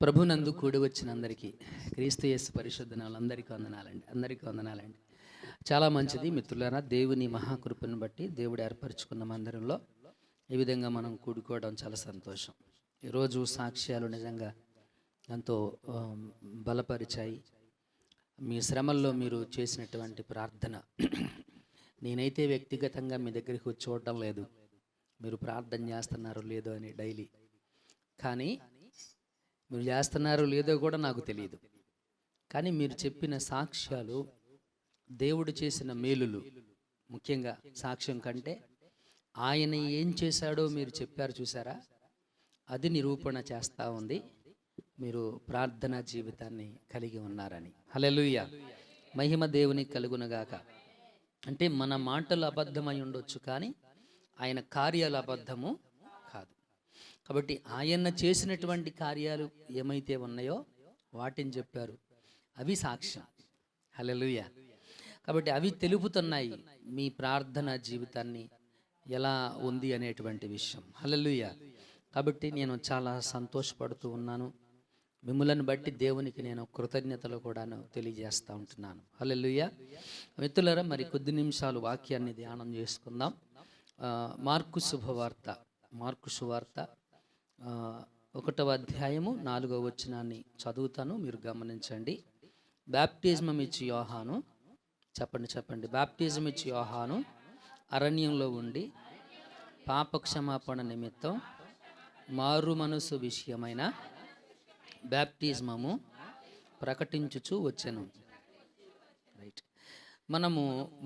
ప్రభునందు కూడి వచ్చిన అందరికీ క్రీస్తు యేసు పరిశుద్ధ నామములో అందరికీ వందనాలండి. చాలా మంచిది మిత్రులారా, దేవుని మహాకృపను బట్టి దేవుడు ఏర్పరచుకున్న మందిరంలో ఈ విధంగా మనం కూడుకోవడం చాలా సంతోషం. ఈరోజు సాక్ష్యాలు నిజంగా ఎంతో బలపరిచాయి. మీ శ్రమల్లో మీరు చేసినటువంటి ప్రార్థన నేనైతే వ్యక్తిగతంగా మీ దగ్గరికి వచ్చి చూడడం లేదు, మీరు ప్రార్థన చేస్తున్నారో లేదో అని డైలీ, కానీ మీరు చేస్తున్నారో లేదో కూడా నాకు తెలియదు. కానీ మీరు చెప్పిన సాక్ష్యాలు, దేవుడు చేసిన మేలులు, ముఖ్యంగా సాక్ష్యం కంటే ఆయన ఏం చేశాడో మీరు చెప్పారు చూసారా, అది నిరూపణ చేస్తూ ఉంది మీరు ప్రార్థనా జీవితాన్ని కలిగి ఉన్నారని. హల్లెలూయా, మహిమ దేవునికి కలుగునగాక. అంటే మన మాటలు అబద్ధమై ఉండొచ్చు, కానీ ఆయన కార్యాలు అబద్ధము కాదు. కాబట్టి ఆయన చేసినటువంటి కార్యాలు ఏమైతే ఉన్నాయో వాటిని చెప్పారు, అవి సాక్ష్యం. హల్లెలూయా. కాబట్టి అవి తెలుపుతున్నాయి మీ ప్రార్థన జీవితాన్ని ఎలా ఉంది అనేటువంటి విషయం. హల్లెలూయా. కాబట్టి నేను చాలా సంతోషపడుతూ ఉన్నాను. మిమ్మల్ని బట్టి దేవునికి నేను కృతజ్ఞతలు కూడాను తెలియజేస్తూ ఉంటున్నాను. హల్లెలూయా. మిత్రులారా, మరి కొద్ది నిమిషాలు వాక్యాన్ని ధ్యానం చేసుకుందాం. మార్కు సువార్త 1వ అధ్యాయము 4వ వచనాన్ని చదువుతాను, మీరు గమనించండి. బాప్టిజం ఇచ్చి యోహాను, చెప్పండి. బాప్టిజం ఇచ్చి యోహాను అరణ్యంలో ఉండి పాపక్షమాపణ నిమిత్తం మారు మనసు విషయమైన బాప్టిజమము ప్రకటించుచు వచ్చెను. రైట్, మనము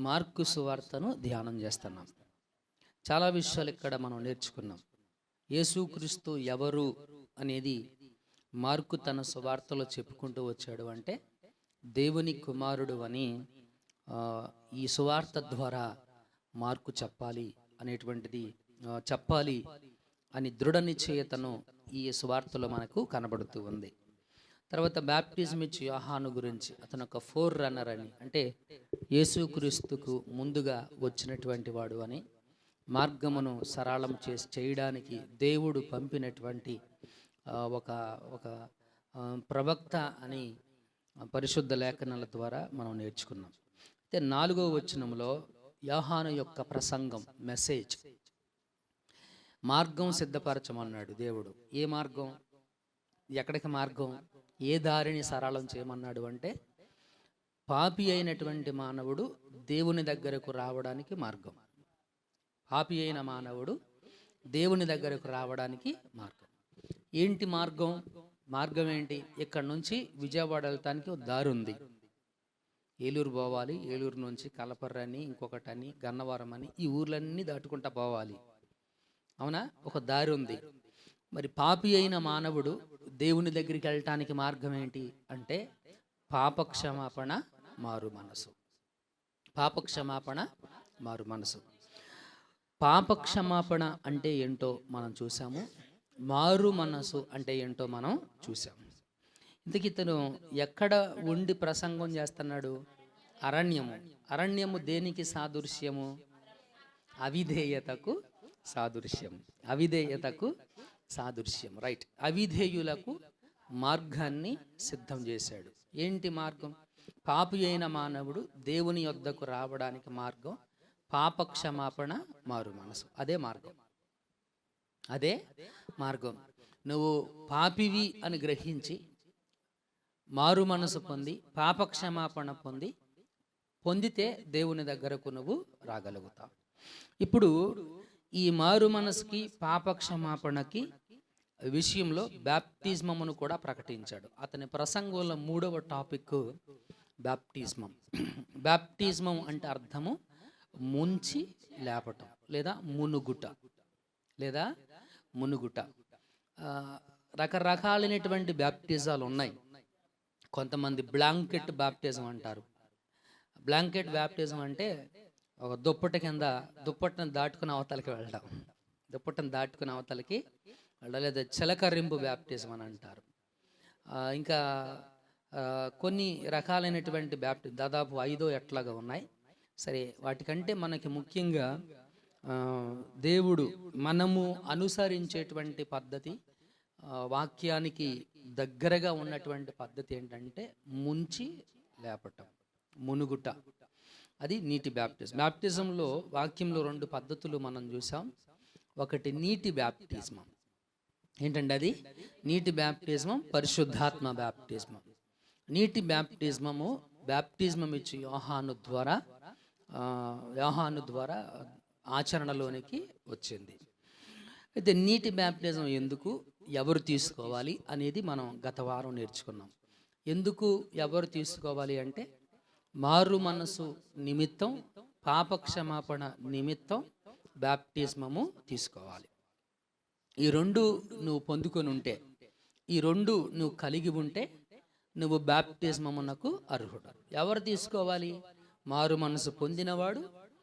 మార్కు సువార్తను ధ్యానం చేస్తున్నాం. చాలా విషయాలు ఇక్కడ మనం నేర్చుకున్నాం. యేసుక్రీస్తు ఎవరు అనేది మార్కు తన సువార్తలో చెప్పుకుంటూ వచ్చాడు. అంటే దేవుని కుమారుడు అని ఈ సువార్త ద్వారా మార్కు చెప్పాలి అని దృఢ నిశ్చయతను ఈ సువార్తలో మనకు కనబడుతూ ఉంది. తర్వాత బాప్టిజం ఇచ్చి యోహాను గురించి, అతను ఒక ఫోర్ రన్నర్ అని, అంటే యేసుక్రీస్తుకు ముందుగా వచ్చినటువంటి వాడు అని, మార్గమును సరళం చేయడానికి దేవుడు పంపినటువంటి ఒక ప్రవక్త అని పరిశుద్ధ లేఖనాల ద్వారా మనం నేర్చుకున్నాం. అయితే 4వ వచనంలో యోహాను యొక్క ప్రసంగం, మెసేజ్, మార్గం సిద్ధపరచమన్నాడు దేవుడు. ఏ మార్గం? ఎక్కడికి మార్గం? ఏ దారిని సరళం చేయమన్నాడు అంటే పాపి అయినటువంటి మానవుడు దేవుని దగ్గరకు రావడానికి మార్గం. పాపి అయిన మానవుడు దేవుని దగ్గరకు రావడానికి మార్గం. ఏంటి మార్గం? మార్గం ఏంటి? ఇక్కడ నుంచి విజయవాడ వెళ్తానికి ఒక దారి ఉంది. ఏలూరు పోవాలి, ఏలూరు నుంచి కలపర్ర అని, ఇంకొకటని, గన్నవరం అని, ఈ ఊర్లన్నీ దాటుకుంటా పోవాలి. అవునా? ఒక దారి ఉంది. మరి పాపి అయిన మానవుడు దేవుని దగ్గరికి వెళ్ళటానికి మార్గం ఏంటి అంటే పాపక్షమాపణ, మారు మనసు. పాపక్షమాపణ అంటే ఏంటో మనం చూసాము. మారు మనసు అంటే ఏంటో మనం చూసాము. ఇంతకీ ఇతను ఎక్కడ ఉండి ప్రసంగం చేస్తున్నాడు? అరణ్యము దేనికి సాదృశ్యము? అవిధేయతకు సాదృశ్యం. రైట్, అవిధేయులకు మార్గాన్ని సిద్ధం చేశాడు. ఏంటి మార్గం? పాపి అయిన మానవుడు దేవుని యొద్దకు రావడానికి మార్గం పాపక్షమాపణ, మారు మనసు. అదే మార్గం. నువ్వు పాపివి అని గ్రహించి మారు మనసు పొంది పాపక్షమాపణ పొందితే దేవుని దగ్గరకు నువ్వు రాగలుగుతావు. ఇప్పుడు ఈ మారు మనసుకి, పాపక్షమాపణకి విషయంలో బాప్టిజమమును కూడా ప్రకటించాడు. అతని ప్రసంగంలో 3వ టాపిక్ బాప్టిజమం అంటే అర్థము ముంచి లేపటం లేదా మునుగుట. రకరకాలైనటువంటి బ్యాప్టిజాలు ఉన్నాయి. కొంతమంది బ్లాంకెట్ బ్యాప్టిజం అంటారు. బ్లాంకెట్ బ్యాప్టిజం అంటే ఒక దుప్పటిని దాటుకుని అవతలకి వెళ్ళడం, లేదా చిలకరింపు బ్యాప్టిజం అని అంటారు. ఇంకా కొన్ని రకాలైనటువంటి దాదాపు 5 ఎట్లాగా ఉన్నాయి. సరే, వాటికంటే మనకి ముఖ్యంగా దేవుడు మనము అనుసరించేటువంటి పద్ధతి వాక్యానికి దగ్గరగా ఉన్నటువంటి పద్ధతి ఏంటంటే ముంచి లేపటం, మునుగుట. అది నీటి బ్యాప్టిజం. బ్యాప్టిజంలో వాక్యంలో 2 పద్ధతులు మనం చూసాం. ఒకటి నీటి బ్యాప్టిజం. ఏంటంటే అది నీటి బ్యాప్టిజం, పరిశుద్ధాత్మ బ్యాప్టిజం. నీటి బ్యాప్టిజం ఇచ్చి యోహాను ద్వారా ఆచరణలోనికి వచ్చింది. అయితే నీటి బ్యాప్టిజం ఎందుకు, ఎవరు తీసుకోవాలి అనేది మనం గత వారం నేర్చుకున్నాం. ఎందుకు ఎవరు తీసుకోవాలి అంటే, మారు మనసు నిమిత్తం, పాపక్షమాపణ నిమిత్తం బ్యాప్టిజమము తీసుకోవాలి. ఈ 2 నువ్వు పొందుకొని ఉంటే, ఈ 2 నువ్వు కలిగి ఉంటే నువ్వు బ్యాప్టిజమమునకు అర్హుడు. ఎవరు తీసుకోవాలి? మారు మనసు పొందినవాడు,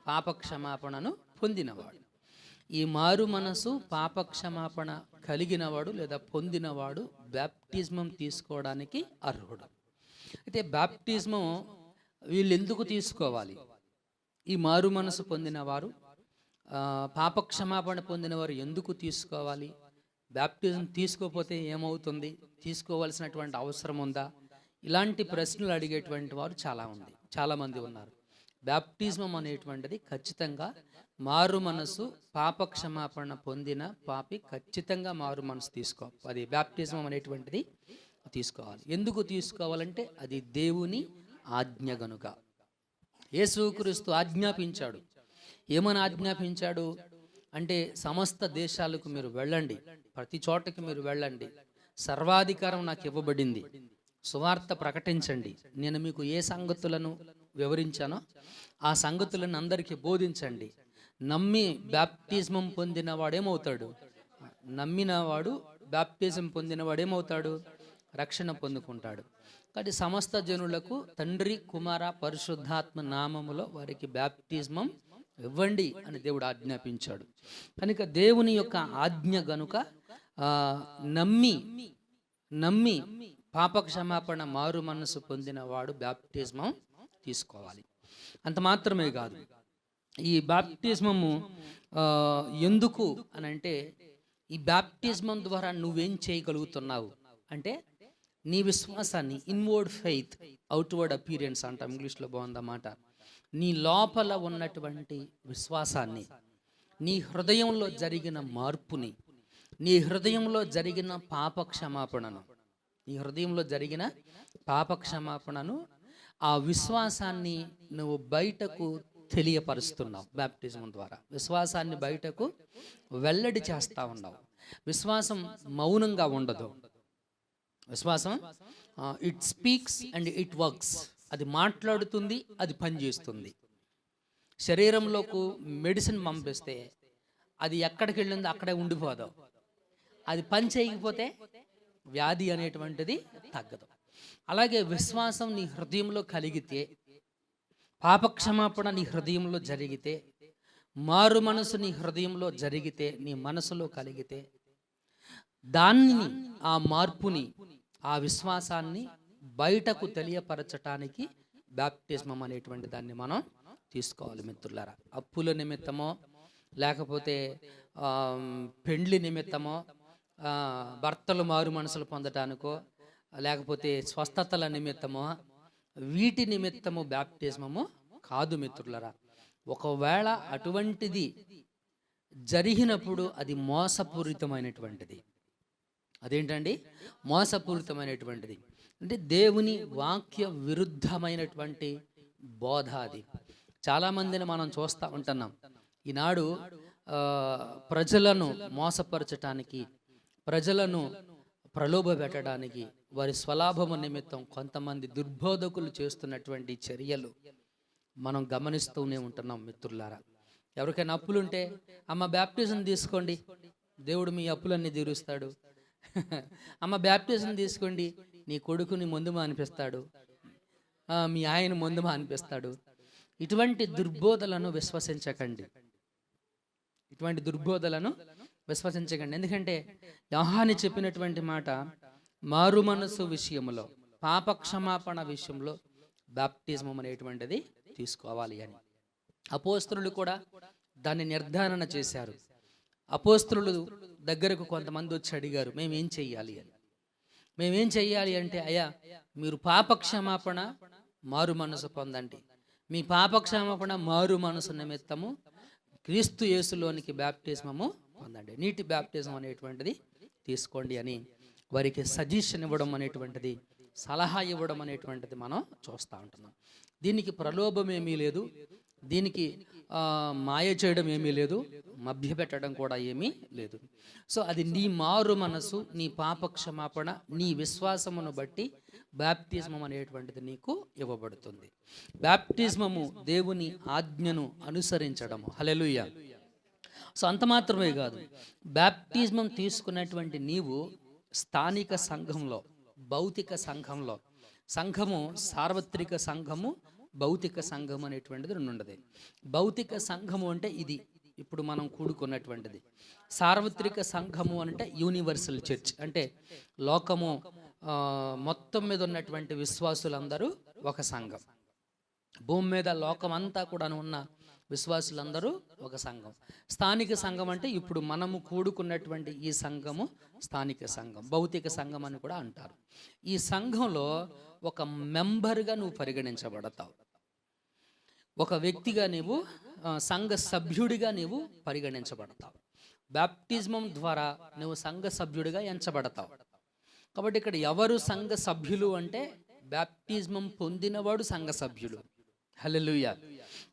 పాపక్షమాపణను పొందినవాడు. ఈ మారు మనసు పాపక్షమాపణ కలిగినవాడు లేదా పొందినవాడు బ్యాప్టిజమం తీసుకోవడానికి అర్హుడు. అయితే బ్యాప్టిజమం వీళ్ళు ఎందుకు తీసుకోవాలి? ఈ మారు మనసు పొందినవారు, పాపక్షమాపణ పొందినవారు ఎందుకు తీసుకోవాలి? బ్యాప్టిజం తీసుకోకపోతే ఏమవుతుంది? తీసుకోవాల్సినటువంటి అవసరం ఉందా? ఇలాంటి ప్రశ్నలు అడిగేటువంటి వారు చాలామంది ఉన్నారు. బ్యాప్టిజం అనేటువంటిది ఖచ్చితంగా మారు మనసు, పాపక్షమాపణ పొందిన పాపి ఖచ్చితంగా మారు మనసు అది బ్యాప్టిజం అనేటువంటిది తీసుకోవాలి. ఎందుకు తీసుకోవాలంటే అది దేవుని ఆజ్ఞ గనుక. యేసుక్రీస్తు ఆజ్ఞాపించాడు. ఏమని ఆజ్ఞాపించాడు అంటే, సమస్త దేశాలకు మీరు వెళ్ళండి, ప్రతి చోటకి మీరు వెళ్ళండి, సర్వాధికారం నాకు ఇవ్వబడింది, సువార్త ప్రకటించండి, నేను మీకు ఏ సంగతులను వివరించానో ఆ సంగతులను అందరికీ బోధించండి. నమ్మి బ్యాప్టిజం పొందినవాడేమవుతాడు? నమ్మినవాడు బ్యాప్టిజం పొందినవాడేమవుతాడు? రక్షణ పొందుకుంటాడు. కాబట్టి సమస్త జనులకు తండ్రి, కుమార, పరిశుద్ధాత్మ నామములో వారికి బ్యాప్టిజమం ఇవ్వండి అని దేవుడు ఆజ్ఞాపించాడు. కనుక దేవుని యొక్క ఆజ్ఞ గనుక నమ్మి పాపక్షమాపణ మారు మనసు పొందిన వాడు బ్యాప్టిజమం తీసుకోవాలి. అంత మాత్రమే కాదు, ఈ బ్యాప్టిజమము ఎందుకు అని అంటే, ఈ బ్యాప్టిజమం ద్వారా నువ్వేం చేయగలుగుతున్నావు అంటే, నీ విశ్వాసాన్ని, ఇన్వర్డ్ ఫెయిత్, అవుట్వర్డ్ అపీరియన్స్ అంటాం, ఇంగ్లీష్లో బాగుందన్నమాట. నీ లోపల ఉన్నటువంటి విశ్వాసాన్ని, నీ హృదయంలో జరిగిన మార్పుని, నీ హృదయంలో జరిగిన పాపక్షమాపణను, ఆ విశ్వాసాన్ని నువ్వు బయటకు తెలియపరుస్తున్నావు. బ్యాప్టిజం ద్వారా విశ్వాసాన్ని బయటకు వెల్లడి చేస్తా ఉన్నావు. విశ్వాసం మౌనంగా ఉండదు. విశ్వాసం it speaks and it works. అది మాట్లాడుతుంది, అది పనిచేస్తుంది. శరీరంలోకి మెడిసిన్ పంపిస్తే అది ఎక్కడికి వెళ్ళిందో అక్కడే ఉండిపోదు. అది పని చేయకపోతే వ్యాధి అనేటువంటిది తగ్గదు. అలాగే విశ్వాసం నీ హృదయంలో కలిగితే, పాపక్షమాపణ నీ హృదయంలో జరిగితే, మారు మనసు నీ హృదయంలో జరిగితే, నీ మనసులో కలిగితే, దాన్ని, ఆ మార్పుని, ఆ విశ్వాసాన్ని బయటకు తెలియపరచటానికి బ్యాప్టిజం అనేటువంటి దాన్ని మనం తీసుకోవాలి మిత్రులారా. అప్పుల నిమిత్తమో, లేకపోతే పెండ్లి నిమిత్తమో, భర్తలు మారు మనసులు పొందటానికో, లేకపోతే స్వస్థతల నిమిత్తమో, వీటి నిమిత్తము బ్యాప్టిజమము కాదు మిత్రులారా. ఒకవేళ అటువంటిది జరిగినప్పుడు అది మోసపూరితమైనటువంటిది. అదేంటండి? మోసపూరితమైనటువంటిది అంటే దేవుని వాక్య విరుద్ధమైనటువంటి బోధ. అది చాలామందిని మనం చూస్తూ ఉంటున్నాం. ఈనాడు ప్రజలను మోసపరచటానికి, ప్రజలను ప్రలోభ పెట్టడానికి, వారి స్వలాభము నిమిత్తం కొంతమంది దుర్బోధకులు చేస్తున్నటువంటి చర్యలు మనం గమనిస్తూనే ఉంటున్నాం మిత్రులారా. ఎవరికైనా అప్పులుంటే, అమ్మ బ్యాప్టిజం తీసుకోండి, దేవుడు మీ అప్పులన్నీ తీరుస్తాడు. అమ్మ బ్యాప్టిజం తీసుకోండి, నీ కొడుకుని ముందు మానిపిస్తాడు, మీ ఆయన ముందు మానిపిస్తాడు. ఇటువంటి దుర్బోధలను విశ్వసించకండి. ఎందుకంటే యోహాను చెప్పినటువంటి మాట, మారు మనసు విషయంలో, పాపక్షమాపణ విషయంలో బాప్టిజం అనేటువంటిది తీసుకోవాలి అని. అపోస్తలులు కూడా దాన్ని నిర్ధారణ చేశారు. అపోస్తలులు దగ్గరకు కొంతమంది వచ్చి అడిగారు, మేమేం చెయ్యాలి అని. మేమేం చెయ్యాలి అంటే, అయ్యా మీరు పాపక్షమాపణ మారు మనసు పొందండి, మీ పాపక్షమాపణ మారు మనసు నిమిత్తము క్రీస్తు యేసులోనికి బ్యాప్టిజమము పొందండి, నీటి బ్యాప్టిజం అనేటువంటిది తీసుకోండి అని వారికి సజెషన్ ఇవ్వడం అనేటువంటిది, సలహా ఇవ్వడం అనేటువంటిది మనం చూస్తూ ఉంటున్నాం. దీనికి ప్రలోభం ఏమీ లేదు, దీనికి మాయ చేయడం ఏమీ లేదు, మభ్యపెట్టడం కూడా ఏమీ లేదు. సో అది నీ మారు మనసు, నీ పాపక్షమాపణ, నీ విశ్వాసమును బట్టి బ్యాప్టిజమం అనేటువంటిది నీకు ఇవ్వబడుతుంది. బ్యాప్టిజమము దేవుని ఆజ్ఞను అనుసరించడము. హల్లెలూయా. సో అంత మాత్రమే కాదు, బ్యాప్టిజమం తీసుకున్నటువంటి నీవు స్థానిక సంఘంలో, భౌతిక సంఘంలో, సంఘము సార్వత్రిక సంఘము, భౌతిక సంఘం అనేటువంటిది రెండు ఉండదు. భౌతిక సంఘము అంటే ఇది ఇప్పుడు మనం కూడుకున్నటువంటిది. సార్వత్రిక సంఘము అంటే యూనివర్సల్ చర్చ్, అంటే లోకము మొత్తం మీద ఉన్నటువంటి విశ్వాసులందరూ ఒక సంఘం. భూమి మీద లోకమంతా కూడా ఉన్న విశ్వాసులందరూ ఒక సంఘం. స్థానిక సంఘం అంటే ఇప్పుడు మనము కూడుకున్నటువంటి ఈ సంఘము స్థానిక సంఘం, భౌతిక సంఘం అని కూడా అంటారు. ఈ సంఘంలో ఒక మెంబర్గా నువ్వు పరిగణించబడతావు, ఒక వ్యక్తిగా నీవు, సంఘ సభ్యుడిగా నీవు పరిగణించబడతావు. బ్యాప్టిజమం ద్వారా నువ్వు సంఘ సభ్యుడిగా ఎంచబడతావు. కాబట్టి ఇక్కడ ఎవరు సంఘ సభ్యులు అంటే బ్యాప్టిజమం పొందినవాడు సంఘ సభ్యుడు. హల్లెలూయా.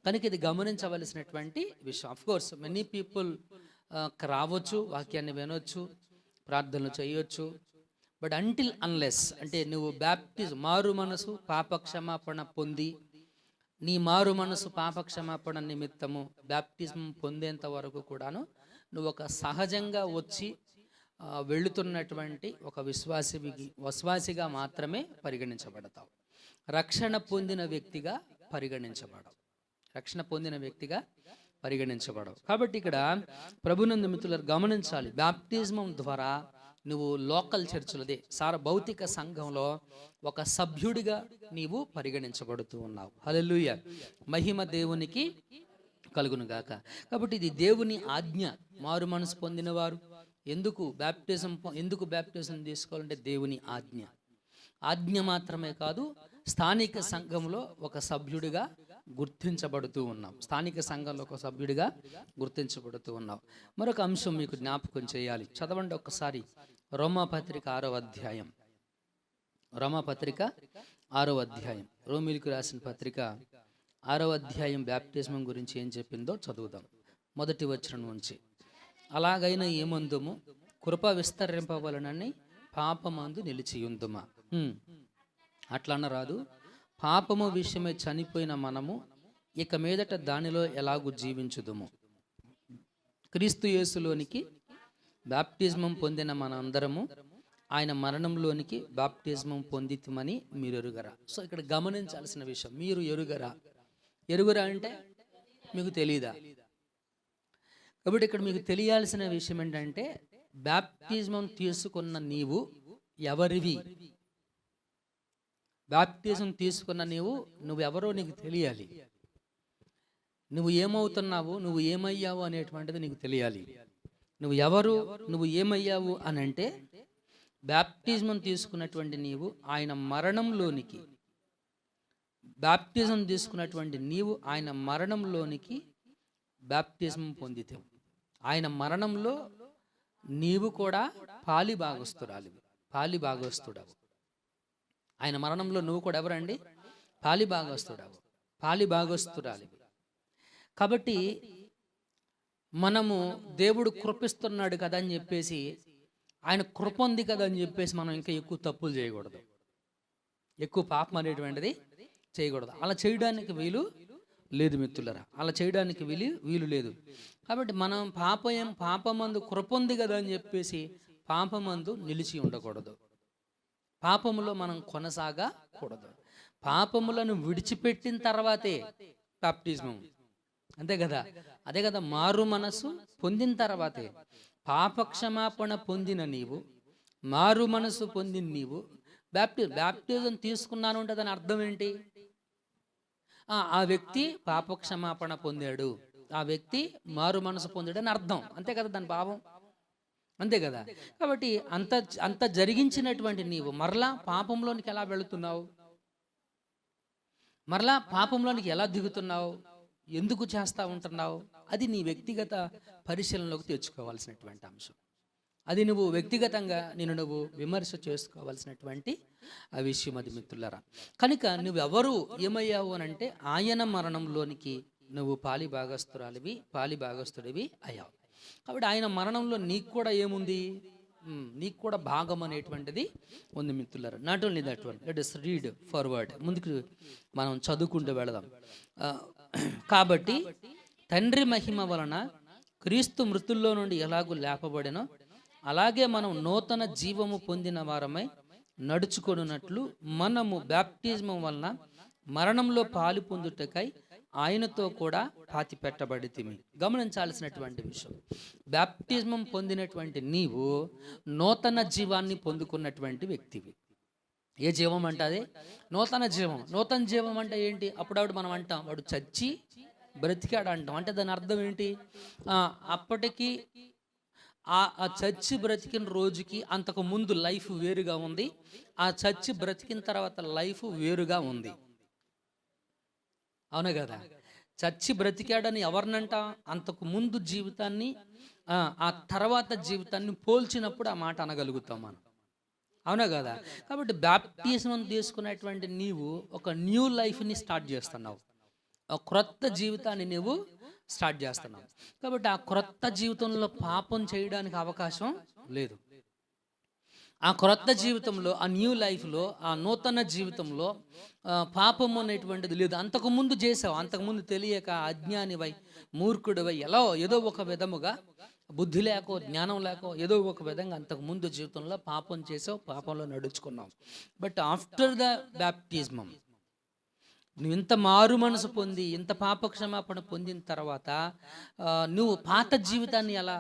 కనుక ఇది గమనించవలసినటువంటి విషయం. ఆఫ్ కోర్స్ మెనీ పీపుల్ రావచ్చు, వాక్యాన్ని వినొచ్చు, ప్రార్థనలు చేయొచ్చు, బట్ అంటిల్ అన్లెస్ అంటే నువ్వు బ్యాప్టిజం, మారు మనసు పాపక్షమాపణ పొంది, నీ మారు మనసు పాపక్షమాపణ నిమిత్తము బ్యాప్టిజం పొందేంత వరకు కూడాను నువ్వు ఒక సహజంగా వచ్చి వెళుతున్నటువంటి ఒక విశ్వాసిగా మాత్రమే పరిగణించబడతావు. రక్షణ పొందిన వ్యక్తిగా పరిగణించబడవు, రక్షణ పొందిన వ్యక్తిగా పరిగణించబడవు. కాబట్టి ఇక్కడ ప్రభునందు మిత్రులు గమనించాలి, బ్యాప్టిజమం ద్వారా నువ్వు లోకల్ చర్చిలదే భౌతిక సంఘంలో ఒక సభ్యుడిగా నీవు పరిగణించబడుతూ ఉన్నావు. హల్లెలూయా. మహిమ దేవునికి కలుగును గాక. కాబట్టి ఇది దేవుని ఆజ్ఞ. మారు మనసు పొందిన వారు ఎందుకు బ్యాప్టిజం తీసుకోవాలంటే దేవుని ఆజ్ఞ. ఆజ్ఞ మాత్రమే కాదు, స్థానిక సంఘంలో ఒక సభ్యుడిగా గుర్తించబడుతూ ఉన్నాం. స్థానిక సంఘంలో ఒక సభ్యుడిగా గుర్తించబడుతూ ఉన్నాం. మరొక అంశం మీకు జ్ఞాపకం చేయాలి. చదవండి ఒక్కసారి రోమాపత్రిక 6వ అధ్యాయం. రోమాపత్రిక 6వ అధ్యాయం, రోమిలకు రాసిన పత్రిక 6వ అధ్యాయం బ్యాప్టిజం గురించి ఏం చెప్పిందో చదువుదాం. మొదటి వచనం నుంచి. అలాగైనా ఏమందుము, కృప విస్తరింపవలనని పాపమందు నిలిచియుందుమా? అట్లా అన్నరాదు. పాపము విషయమై చనిపోయిన మనము ఇక మీదట దానిలో ఎలాగూ జీవించుదుము. క్రీస్తు యేసులోనికి బాప్టిజమం పొందిన మన అందరము ఆయన మరణంలోనికి బాప్టిజమం పొందితమని మీరు ఎరుగరా. సో ఇక్కడ గమనించాల్సిన విషయం, మీరు ఎరుగరా అంటే మీకు తెలీదా? కాబట్టి ఇక్కడ మీకు తెలియాల్సిన విషయం ఏంటంటే, బాప్టిజమం తీసుకున్న నీవు ఎవరివి? బాప్టిజం తీసుకున్న నువ్వెవరో నీకు తెలియాలి. నువ్వు ఏమవుతున్నావు, నువ్వు ఏమయ్యావు అనేటువంటిది నీకు తెలియాలి. నువ్వు ఎవరు, నువ్వు ఏమయ్యావు అని అంటే, బాప్టిజం తీసుకున్నటువంటి నీవు ఆయన మరణంలోనికి, బాప్టిజం తీసుకున్నటువంటి నీవు ఆయన మరణంలోనికి బాప్టిజం పొందితావు. ఆయన మరణంలో నీవు కూడా పాలి భాగస్తుడవు. ఆయన మరణంలో నువ్వు కూడా ఎవరండి? పాలి భాగస్తురాలి. కాబట్టి మనము దేవుడు కృపిస్తున్నాడు కదా అని చెప్పేసి, ఆయన కృప ఉంది కదా అని చెప్పేసి మనం ఇంకా ఎక్కువ తప్పులు చేయకూడదు, ఎక్కువ పాపం అనేటువంటిది చేయకూడదు. అలా చేయడానికి వీలు లేదు మిత్రులరా, అలా చేయడానికి వీలు లేదు. కాబట్టి మనం పాపమందు కృప ఉంది కదా అని చెప్పేసి పాపమందు నిలిచి ఉండకూడదు, పాపములో మనం కొనసాగకూడదు. పాపములను విడిచిపెట్టిన తర్వాతే బాప్టిజం, అంతే కదా. అదే కదా మారు మనసు పొందిన తర్వాతే. పాపక్షమాపణ పొందిన నీవు, మారు మనసు పొందిన నీవు బాప్టిజం తీసుకున్నాను అంటే దాని అర్థం ఏంటి? ఆ వ్యక్తి పాపక్షమాపణ పొందాడు, ఆ వ్యక్తి మారు మనసు పొందాడు అని అర్థం, అంతే కదా దాని భావం. అంతే కదా. కాబట్టి అంత అంత జరిగించినటువంటి నీవు మరలా పాపంలోనికి ఎలా వెళుతున్నావు, మరలా పాపంలోనికి ఎలా దిగుతున్నావు, ఎందుకు చేస్తూ ఉంటున్నావు, అది నీ వ్యక్తిగత పరిశీలనలోకి తెచ్చుకోవాల్సినటువంటి అంశం. అది నువ్వు వ్యక్తిగతంగా నువ్వు విమర్శ చేసుకోవాల్సినటువంటి ఆ విషయం అది మిత్రులారా. కనుక నువ్వెవరు ఏమయ్యావు అని అంటే ఆయన మరణంలోనికి నువ్వు పాలి భాగస్తుడివి అయ్యావు. కాబట్టి ఆయన మరణంలో నీకు కూడా ఏముంది, నీకు కూడా భాగం అనేటువంటిది ఉంది మిత్రులారా. Not only that one, let us read forward, ముందుకు మనం చదువుకుంటూ వెళదాం. కాబట్టి తండ్రి మహిమ వలన క్రీస్తు మృతుల్లో నుండి ఎలాగూ లేపబడినో అలాగే మనం నూతన జీవము పొందిన వారమై నడుచుకొనున్నట్లు మనము బ్యాప్టిజం వలన మరణంలో పాలు పొందుటకై ఆయనతో కూడా పాతి పెట్టబడితిమి. గమనించాల్సినటువంటి విషయం, బ్యాప్టిజం పొందినటువంటి నీవు నూతన జీవాన్ని పొందుకున్నటువంటి వ్యక్తివి. ఏ జీవం అంటే అది నూతన జీవం. నూతన జీవం అంటే ఏంటి? అప్పుడప్పుడు మనం అంటాం వాడు చచ్చి బ్రతికాడు అంటాం. అంటే దాని అర్థం ఏంటి? అప్పటికి ఆ చచ్చి బ్రతికిన రోజుకి అంతకు ముందు లైఫ్ వేరుగా ఉంది, ఆ చచ్చి బ్రతికిన తర్వాత లైఫ్ వేరుగా ఉంది. అవునా కదా. చచ్చి బ్రతికాడని ఎవరినంట? అంతకు ముందు జీవితాన్ని ఆ తర్వాత జీవితాన్ని పోల్చినప్పుడు ఆ మాట అనగలుగుతాం మనం. అవునా కదా. కాబట్టి బ్యాప్టిజం తీసుకున్నటువంటి నీవు ఒక న్యూ లైఫ్ని స్టార్ట్ చేస్తున్నావు, ఒక క్రొత్త జీవితాన్ని నువ్వు స్టార్ట్ చేస్తున్నావు. కాబట్టి ఆ క్రొత్త జీవితంలో పాపం చేయడానికి అవకాశం లేదు. ఆ క్రొత్త జీవితంలో, ఆ న్యూ లైఫ్లో, ఆ నూతన జీవితంలో పాపం అనేటువంటిది లేదు. అంతకుముందు చేసావు, అంతకుముందు తెలియక అజ్ఞానివై మూర్ఖుడివై ఏదో ఒక విధముగా బుద్ధి లేకో జ్ఞానం లేకో ఏదో ఒక విధంగా అంతకుముందు జీవితంలో పాపం చేసావు, పాపంలో నడుచుకున్నావు. బట్ ఆఫ్టర్ ద బ్యాప్టిజం నువ్వు ఇంత మారు మనసు పొంది ఇంత పాప క్షమాపణ పొందిన తర్వాత నువ్వు పాత జీవితాన్ని ఎలా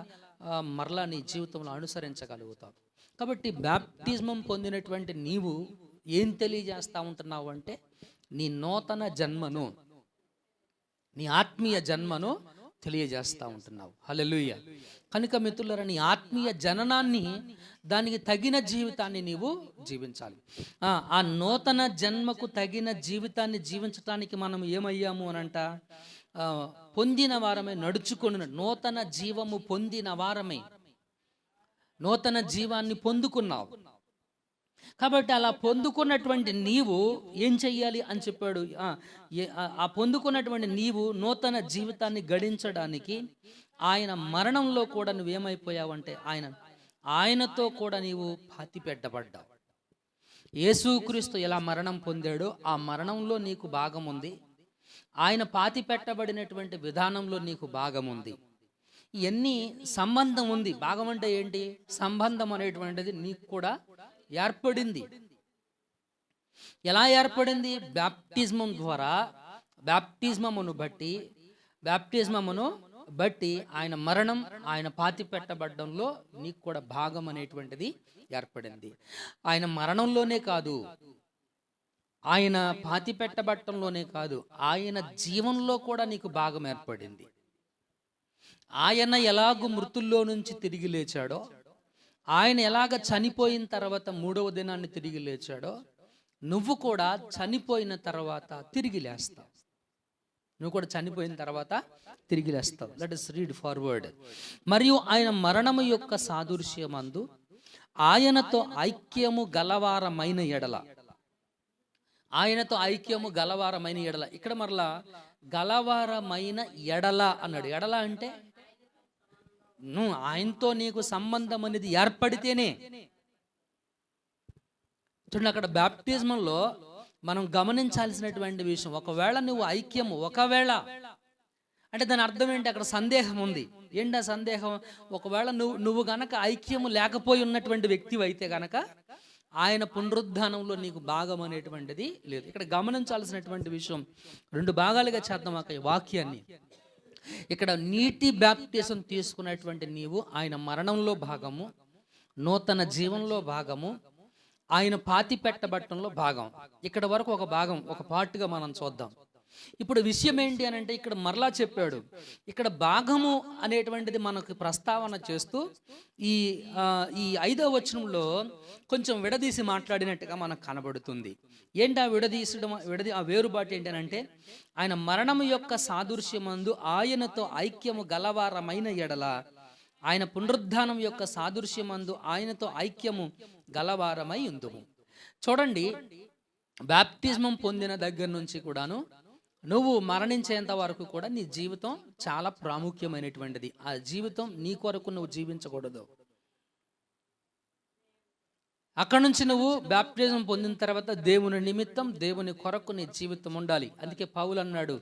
మరలా నీ జీవితంలో అనుసరించగలుగుతావు. కాబట్టి బ్యాప్టిజం పొందినటువంటి నీవు ఏం తెలియజేస్తూ ఉంటున్నావు అంటే నీ నూతన జన్మను, నీ ఆత్మీయ జన్మను తెలియజేస్తూ ఉంటున్నావు. హల్లెలూయా. కనుక మిత్రులారా, నీ ఆత్మీయ జననాన్ని, దానికి తగిన జీవితాన్ని నీవు జీవించాలి. ఆ నూతన జన్మకు తగిన జీవితాన్ని జీవించడానికి మనం ఏమయ్యాము అనంట? పొందిన వారమై నడుచుకొని, నూతన జీవము పొందిన వారమై నూతన జీవాన్ని పొందుకున్నావు. కాబట్టి అలా పొందుకున్నటువంటి నీవు ఏం చెయ్యాలి అని చెప్పాడు. ఆ పొందుకున్నటువంటి నీవు నూతన జీవితాన్ని గడించడానికి ఆయన మరణంలో కూడా నువ్వేమైపోయావంటే ఆయనతో కూడా నీవు పాతి పెట్టబడ్డావు. యేసుక్రీస్తు ఎలా మరణం పొందాడో ఆ మరణంలో నీకు భాగం ఉంది, ఆయన పాతి పెట్టబడినటువంటి విధానంలో నీకు భాగం ఉంది. ఇవన్నీ సంబంధం ఉంది. భాగం అంటే ఏంటి? సంబంధం అనేటువంటిది నీకు కూడా ఏర్పడింది. ఎలా ఏర్పడింది? బ్యాప్టిజం ద్వారా. బ్యాప్టిజమును బట్టి ఆయన మరణం, ఆయన పాతి పెట్టబడ్డంలో నీకు కూడా భాగం అనేటువంటిది ఏర్పడింది. ఆయన మరణంలోనే కాదు, ఆయన పాతి పెట్టబట్టంలోనే కాదు, ఆయన జీవంలో కూడా నీకు భాగం ఏర్పడింది. ఆయన ఎలాగూ మృతుల్లో నుంచి తిరిగి లేచాడో, ఆయన ఎలాగ చనిపోయిన తర్వాత 3వ దినాన్ని తిరిగి లేచాడో, నువ్వు కూడా చనిపోయిన తర్వాత తిరిగి లేస్తావు. నువ్వు కూడా చనిపోయిన తర్వాత తిరిగి లేస్తావు. Let us read forward. మరియు ఆయన మరణము యొక్క సాదృశ్యమందు ఆయనతో ఐక్యము గలవారమైన ఎడల, ఆయనతో ఐక్యము గలవారమైన ఎడల, ఇక్కడ మరలా గలవారమైన ఎడల అన్నాడు. ఎడల అంటే నువ్వు ఆయనతో నీకు సంబంధం అనేది ఏర్పడితేనే. చూడండి, అక్కడ బ్యాప్టిజంలో మనం గమనించాల్సినటువంటి విషయం, ఒకవేళ నువ్వు ఐక్యము, ఒకవేళ అంటే దాని అర్థం ఏంటి? అక్కడ సందేహం ఉంది. ఏంటి ఆ సందేహం? ఒకవేళ నువ్వు గనక ఐక్యము లేకపోయి ఉన్నటువంటి వ్యక్తివి అయితే గనక ఆయన పునరుద్ధానంలో నీకు భాగం అనేటువంటిది లేదు. ఇక్కడ గమనించాల్సినటువంటి విషయం, 2 భాగాలుగా చేద్దాం ఆ వాక్యాన్ని. ఇక్కడ నీటి బ్యాప్టిజం తీసుకున్నటువంటి నీవు ఆయన మరణంలో భాగము, నూతన జీవంలో భాగము, ఆయన పాతి పెట్టబట్టంలో భాగం. ఇక్కడ వరకు ఒక భాగం, ఒక పార్ట్గా మనం చూద్దాం. ఇప్పుడు విషయం ఏంటి అని అంటే ఇక్కడ మరలా చెప్పాడు, ఇక్కడ భాగము అనేటువంటిది మనకు ప్రస్తావన చేస్తూ ఈ ఈ 5వ వచనంలో కొంచెం విడదీసి మాట్లాడినట్టుగా మనకు కనబడుతుంది. ఏంటి ఆ ఆ వేరుబాటు ఏంటి అని అంటే, ఆయన మరణము యొక్క సాదృశ్యమందు ఆయనతో ఐక్యము గలవారమైన ఎడల, ఆయన పునరుద్ధానం యొక్క సాదృశ్యమందు ఆయనతో ఐక్యము గలవారమై ఉందుము. చూడండి, బాప్తిజమం పొందిన దగ్గర నుంచి కూడాను నువ్వు మరణించేంత వరకు కూడా నీ జీవితం చాలా ప్రాముఖ్యమైనటువంటిది. ఆ జీవితం నీ కొరకు నువ్వు జీవించకూడదు. అక్కడి నుంచి నువ్వు బాప్టిజం పొందిన తర్వాత దేవుని నిమిత్తం, దేవుని కొరకు నీ జీవితం ఉండాలి. అందుకే పౌలు అన్నాడు,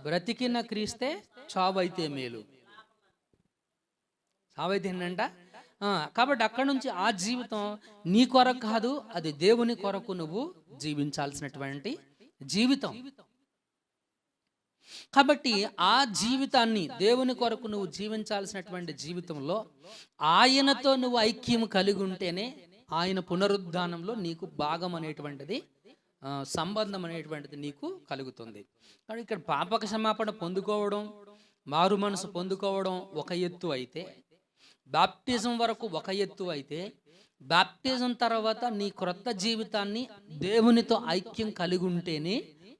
బ్రతికిన క్రీస్తే చావైతే మేలు. చావైతే ఏంటంట. కాబట్టి అక్కడి నుంచి ఆ జీవితం నీ కొరకు కాదు, అది దేవుని కొరకు నువ్వు జీవించాల్సినటువంటి జీవితం. కాబట్టి ఆ జీవితాన్ని, దేవుని కొరకు నువ్వు జీవించాల్సినటువంటి జీవితంలో ఆయనతో నువ్వు ఐక్యం కలిగి ఉంటేనే ఆయన పునరుద్ధానంలో నీకు భాగం అనేటువంటిది, సంబంధం అనేటువంటిది నీకు కలుగుతుంది. కానీ ఇక్కడ పాపక క్షమాపణ పొందుకోవడం, మారు మనసు పొందుకోవడం ఒక ఎత్తు అయితే, బాప్టిజం వరకు ఒక ఎత్తు అయితే, బాప్టిజం తర్వాత నీ క్రొత్త జీవితాన్ని దేవునితో ఐక్యం కలిగి ఉంటేనే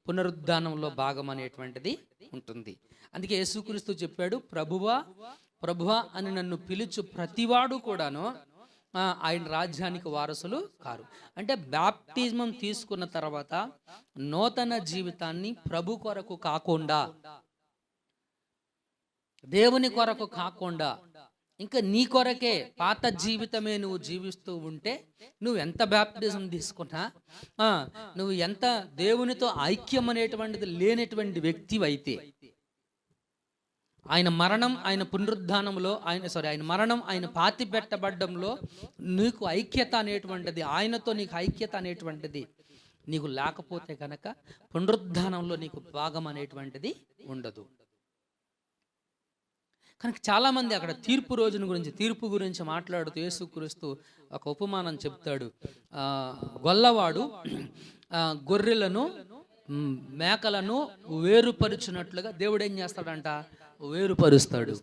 పునరుద్ధానంలో భాగం అనేటువంటిది ఉంటుంది. అందుకే యేసుక్రీస్తు చెప్పాడు, ప్రభువా ప్రభువా అని నన్ను పిలుచు ప్రతివాడు కూడాను ఆయన రాజ్యానికి వారసులు కారు. అంటే బాప్టిజం తీసుకున్న తర్వాత నూతన జీవితాన్ని ప్రభు కొరకు కాకుండా, దేవుని కొరకు కాకుండా, ఇంకా నీ కొరకే పాత జీవితమే నువ్వు జీవిస్తూ ఉంటే, నువ్వు ఎంత బాప్టిజం తీసుకున్నా, నువ్వు ఎంత దేవునితో ఐక్యం అనేటువంటిది లేనటువంటి వ్యక్తి అయితే, ఆయన మరణం, ఆయన పునరుద్ధానంలో, ఆయన మరణం, ఆయన పాతి పెట్టబడ్డంలో నీకు ఐక్యత అనేటువంటిది, ఆయనతో నీకు ఐక్యత అనేటువంటిది నీకు లేకపోతే కనుక పునరుద్ధానంలో నీకు భాగం అనేటువంటిది ఉండదు. కనుక చాలామంది అక్కడ తీర్పు రోజున గురించి, తీర్పు గురించి మాట్లాడుతూ యేసుక్రీస్తు ఒక ఉపమానం చెప్తాడు. గొల్లవాడు గొర్రెలను మేకలను వేరుపరుచినట్లుగా దేవుడు ఏం చేస్తాడంట, వేరుపరుస్తాడు.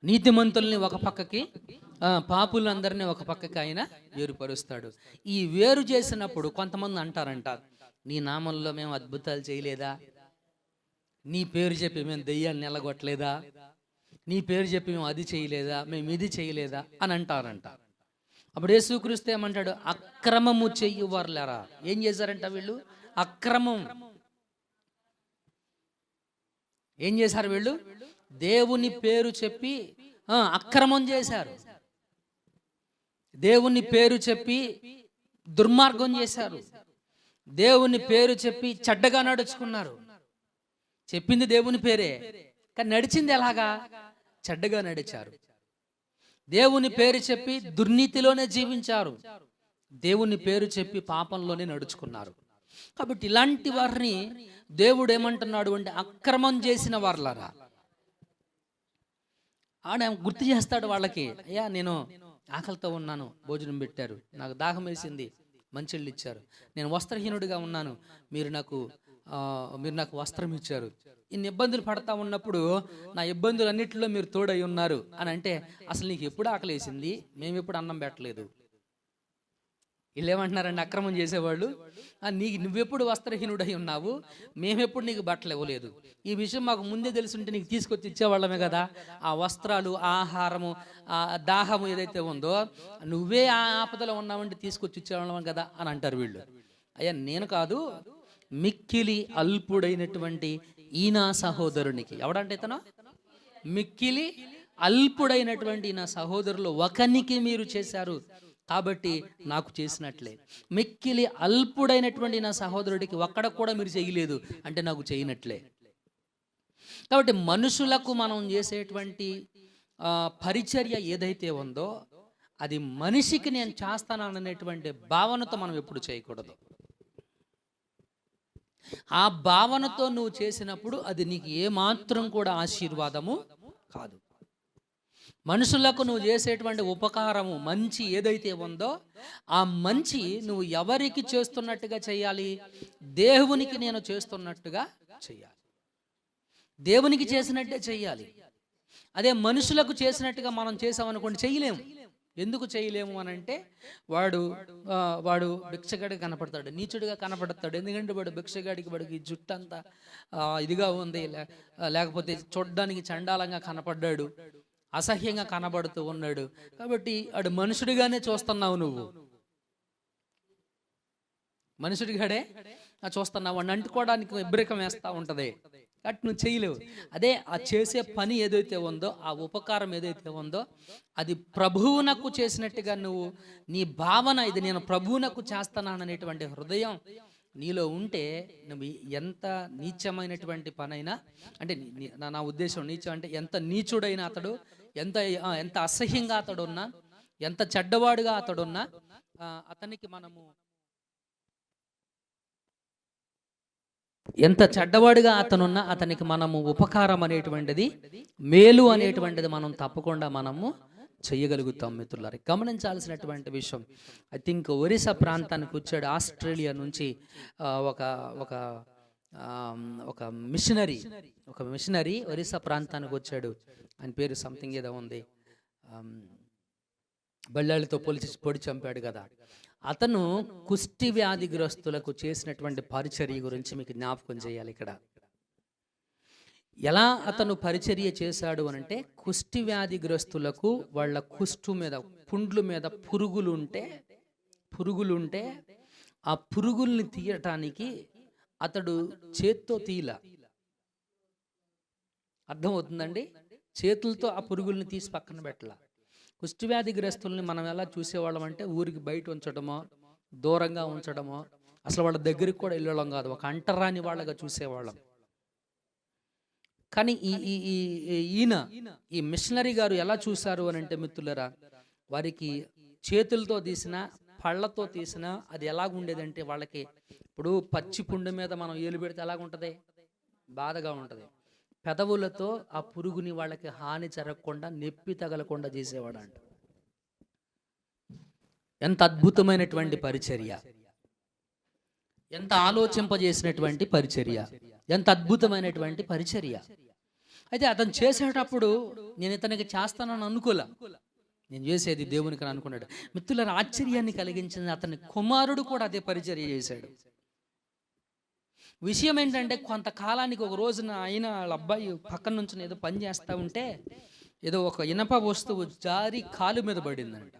నీతిమంతుల్ని ఒక పక్కకి, పాపులందరినీ ఒక పక్కకి ఆయన వేరుపరుస్తాడు. ఈ వేరు చేసినప్పుడు కొంతమంది అంటారంట, నీ నామంలో మేము అద్భుతాలు చేయలేదా, నీ పేరు చెప్పి మేము దెయ్యాన్ని నిలగొట్టలేదా, నీ పేరు చెప్పి మేము అది చేయలేదా, మేము ఇది చేయలేదా అని అంటారంట. అప్పుడు యేసుక్రీస్తు ఏమంటాడు, అక్రమము చెయ్యువారులారా. ఏం చేశారంట వీళ్ళు? అక్రమం. ఏం చేశారు వీళ్ళు? దేవుని పేరు చెప్పి అక్రమం చేశారు, దేవుని పేరు చెప్పి దుర్మార్గం చేశారు, దేవుని పేరు చెప్పి చెడ్డగా నడుచుకున్నారు. చెప్పింది దేవుని పేరే, కానీ నడిచింది ఎలాగా? చెడ్డగా నడిచారు. దేవుని పేరు చెప్పి దుర్నీతిలోనే జీవించారు, దేవుని పేరు చెప్పి పాపంలోనే నడుచుకున్నారు. కాబట్టి ఇలాంటి వారిని దేవుడు ఏమంటున్నాడు అంటే, అక్రమం చేసిన వారులారా. ఆడ గుర్తు చేస్తాడు వాళ్ళకి, అయ్యా నేను ఆకలితో ఉన్నాను, భోజనం పెట్టారు, నాకు దాహం వేసింది, మంచిళ్ళు ఇచ్చారు, నేను వస్త్రహీనుడిగా ఉన్నాను, మీరు నాకు వస్త్రం ఇచ్చారు. ఇన్ని ఇబ్బందులు పడతా ఉన్నప్పుడు నా ఇబ్బందులన్నింటిలో మీరు తోడై ఉన్నారు అని అంటే, అసలు నీకు ఎప్పుడు ఆకలి వేసింది, మేము ఎప్పుడు అన్నం పెట్టలేదు. వీళ్ళు ఏమంటున్నారండి, అక్రమం చేసేవాళ్ళు, నువ్వెప్పుడు వస్త్రహీనుడై ఉన్నావు, మేమెప్పుడు నీకు బట్టలు ఇవ్వలేదు. ఈ విషయం మాకు ముందే తెలుసుంటే నీకు తీసుకొచ్చి ఇచ్చేవాళ్ళమే కదా. ఆ వస్త్రాలు, ఆహారము, ఆ దాహము ఏదైతే ఉందో, నువ్వే ఆ ఆపదలో ఉన్నావంటే తీసుకొచ్చి ఇచ్చేవాళ్ళం కదా అని అంటారు వీళ్ళు. అయ్యా నేను కాదు, మిక్కిలి అల్పుడైనటువంటి ఈనా సహోదరునికి. ఎవడంటే ఇతను? మిక్కిలి అల్పుడైనటువంటి నా సహోదరులు ఒకనికి మీరు చేశారు కాబట్టి నాకు చేసినట్లే. మిక్కిలి అల్పుడైనటువంటి నా సహోదరుడికి ఒక్కడ కూడా మీరు చేయలేదు అంటే నాకు చేయనట్లే. కాబట్టి మనుషులకు మనం చేసేటువంటి పరిచర్య ఏదైతే ఉందో, అది మనిషికి నేను చేస్తాననేటువంటి భావనతో మనం ఎప్పుడు చేయకూడదు. ఆ భావనతో నువ్వు చేసినప్పుడు అది నీకు ఏమాత్రం కూడా ఆశీర్వాదము కాదు. మనుషులకు నువ్వు చేసేటువంటి ఉపకారము మంచి ఏదైతే ఉందో ఆ మంచి నువ్వు ఎవరికి చేస్తున్నట్టుగా చేయాలి? దేవునికి నేను చేస్తున్నట్టుగా చేయాలి. దేవునికి చేసినట్టే చెయ్యాలి. అదే మనుషులకు చేసినట్టుగా మనం చేసామనుకోండి, చేయలేము. ఎందుకు చేయలేము అని అంటే వాడు భిక్షగాడికి కనపడతాడు, నీచుడిగా కనపడతాడు. ఎందుకంటే వాడు భిక్షగాడికి వాడికి జుట్టు అంతా ఇదిగా ఉంది, లేకపోతే చూడ్డానికి చండాలంగా కనపడ్డాడు, అసహ్యంగా కనబడుతూ ఉన్నాడు. కాబట్టి వాడు మనుషుడిగానే చూస్తున్నావు, నువ్వు మనుషుడిగాడే చూస్తున్నావు. వాడిని అంటుకోవడానికి ఇబ్రికం వేస్తూ ఉంటుంది, కాబట్టి నువ్వు చేయలేవు. అదే ఆ చేసే పని ఏదైతే ఉందో, ఆ ఉపకారం ఏదైతే ఉందో, అది ప్రభువునకు చేసినట్టుగా నువ్వు నీ భావన, ఇది నేను ప్రభువునకు చేస్తున్నాననేటువంటి హృదయం నీలో ఉంటే, నువ్వు ఎంత నీచమైనటువంటి పనైనా, అంటే నా ఉద్దేశం నీచం అంటే ఎంత నీచుడైనా అతడు, ఎంత అసహ్యంగా అతడున్నా, ఎంత చెడ్డవాడుగా అతడున్నా, అతనికి మనము ఎంత చెడ్డవాడుగా అతనున్నా అతనికి మనము ఉపకారం అనేటువంటిది, మేలు అనేటువంటిది మనం తప్పకుండా మనము చేయగలుగుతాం. మిత్రులారా, గమనించాల్సినటువంటి విషయం, ఐ థింక్ ఒరిస్సా ప్రాంతానికి వచ్చాడు ఆస్ట్రేలియా నుంచి ఒక మిషనరీ ఒరిస్సా ప్రాంతానికి వచ్చాడు. ఆయన పేరు సంథింగ్ ఏదో ఉంది, బళ్ళాళ్ళతో పొడి చంపాడు కదా. అతను కుష్టి వ్యాధిగ్రస్తులకు చేసినటువంటి పరిచర్య గురించి మీకు జ్ఞాపకం చేయాలి. ఇక్కడ ఎలా అతను పరిచర్య చేశాడు అనంటే, కుష్టి వ్యాధిగ్రస్తులకు వాళ్ళ కుష్టు మీద, పుండ్ల మీద పురుగులుంటే ఆ పురుగుల్ని తీయటానికి అతడు చేత్తో తీల. అర్థమవుతుందండి? చేతులతో ఆ పురుగుల్ని తీసి పక్కన పెట్టాల. కుష్టి వ్యాధిగ్రస్తుల్ని మనం ఎలా చూసేవాళ్ళం అంటే, ఊరికి బయట ఉంచడమో, దూరంగా ఉంచడమో, అసలు వాళ్ళ దగ్గరికి కూడా వెళ్ళడం కాదు, ఒక అంటరాని వాళ్ళగా చూసేవాళ్ళం. కానీ ఈ మిషనరీ గారు ఎలా చూశారు అని అంటే మిత్రులరా, వారికి చేతులతో తీసిన, పళ్ళతో తీసిన అది ఎలాగుండేదంటే, వాళ్ళకి ఇప్పుడు పచ్చి పుండు మీద మనం ఏలు పెడితే ఎలాగుంటుంది? బాధగా ఉంటుంది. పెదవులతో ఆ పురుగుని వాళ్ళకి హాని జరగకుండా, నొప్పి తగలకుండా చేసేవాడు అంట. ఎంత అద్భుతమైనటువంటి పరిచర్య, ఎంత ఆలోచింపజేసినటువంటి పరిచర్య, ఎంత అద్భుతమైనటువంటి పరిచర్య. అయితే అతను చేసేటప్పుడు నేను ఇతనికి చేస్తానని అనుకోలే, నేను చేసేది దేవునికి అని అనుకున్నాడు. మిత్రుల ఆశ్చర్యాన్ని కలిగించింది, అతని కుమారుడు కూడా అదే పరిచర్య చేశాడు. విషయం ఏంటంటే, కొంతకాలానికి ఒక రోజున ఆయన వాళ్ళ అబ్బాయి పక్కన నుంచి ఏదో పని చేస్తూ ఉంటే, ఏదో ఒక ఇనప వస్తువు జారి కాలు మీద పడిందంట.